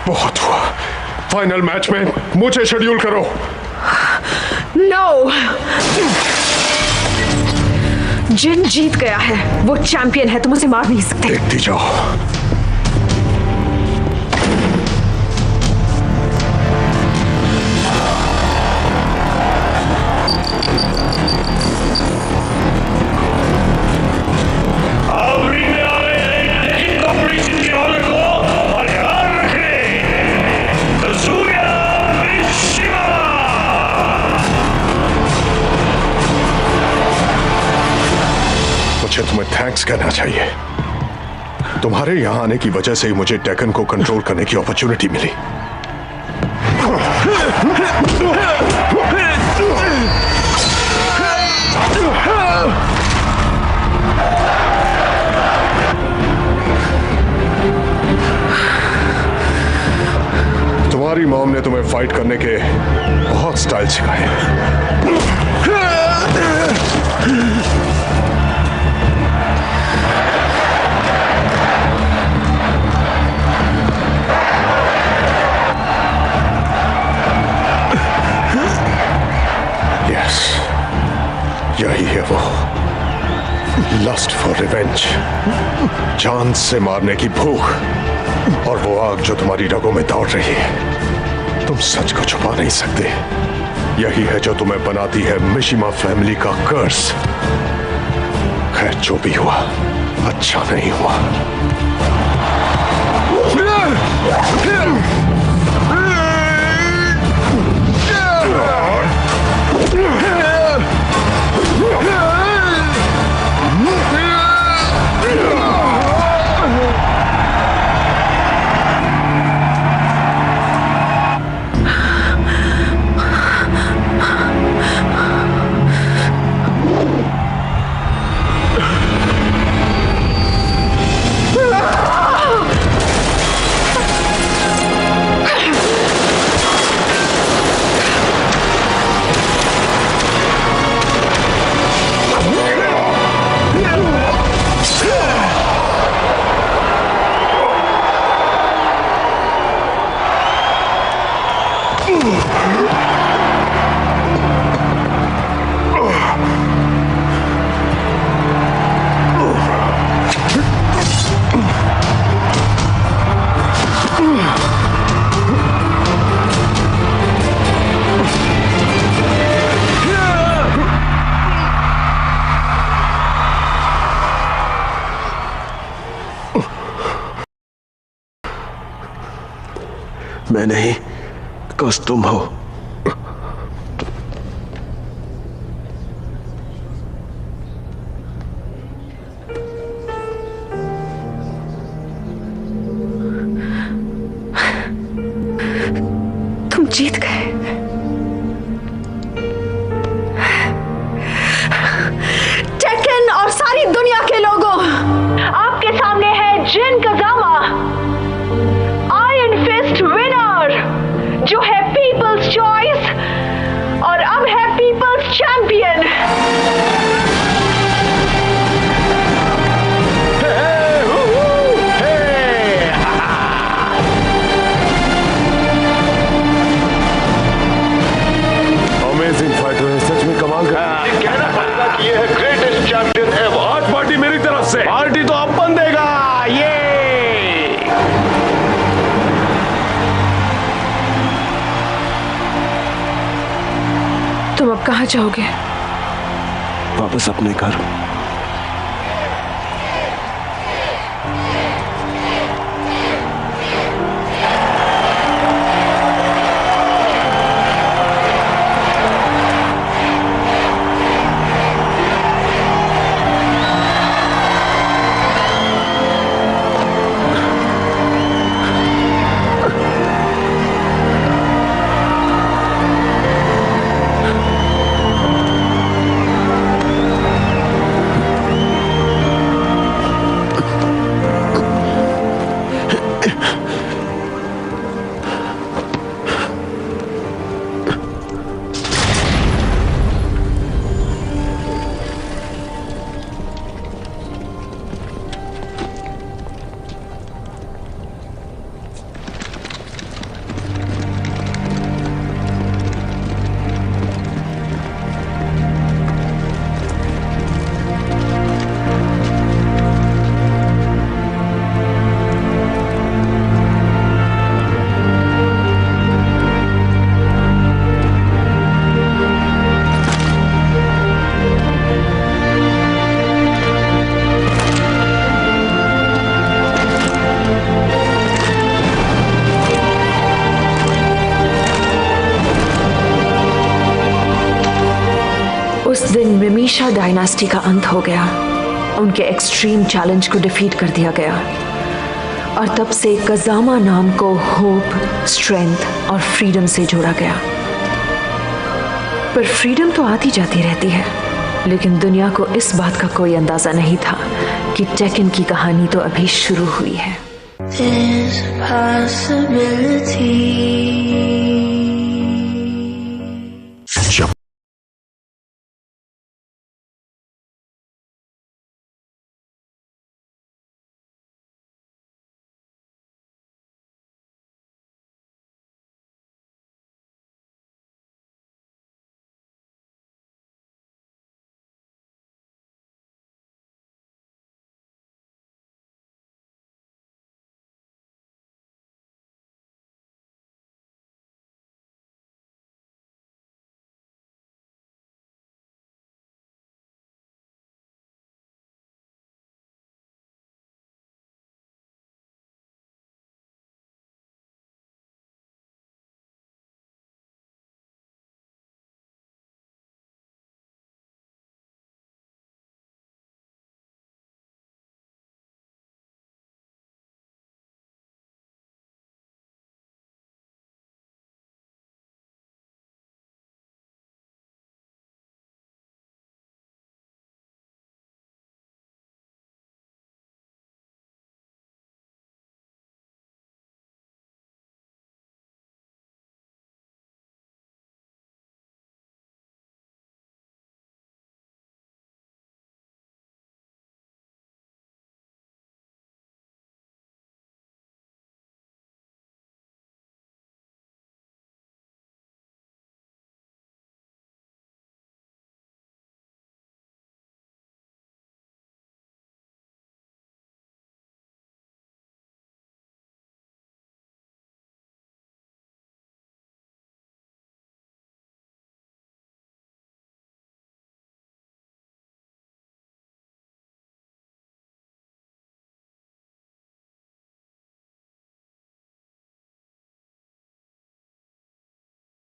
बहुत हुआ। फाइनल मैच में मुझे शेड्यूल करो। नो, जिन जीत गया है वो चैंपियन है, तुम उसे मार नहीं सकते। देखती जाओ। मुझे तुम्हें थैंक्स कहना चाहिए। तुम्हारे यहां आने की वजह से ही मुझे डेक्कन को कंट्रोल करने की अपॉर्चुनिटी मिली। तुम्हारी मॉम ने तुम्हें फाइट करने के बहुत स्टाइल सिखाए। यही है वो लस्ट फॉर रिवेंज, जान से मारने की भूख और वो आग जो तुम्हारी रगों में दौड़ रही है। तुम सच को छुपा नहीं सकते। यही है जो तुम्हें बनाती है मिशिमा फैमिली का कर्स। खैर जो भी हुआ अच्छा नहीं हुआ। मैं नहीं, कस तुम हो। तुम जीत गए। टेक्कन और सारी दुनिया के लोगों, आपके सामने है जिन कजामा, आयरन फिस्ट विनर, जो है पीपल्स तुम अब कहाँ जाओगे? वापस अपने घर। उस दिन मिमीशा डायनास्टी का अंत हो गया। उनके एक्सट्रीम चैलेंज को डिफीट कर दिया गया और तब से कजामा नाम को होप, स्ट्रेंथ और फ्रीडम से जोड़ा गया। पर फ्रीडम तो आती जाती रहती है, लेकिन दुनिया को इस बात का कोई अंदाजा नहीं था कि टेकन की कहानी तो अभी शुरू हुई है। There's a possibility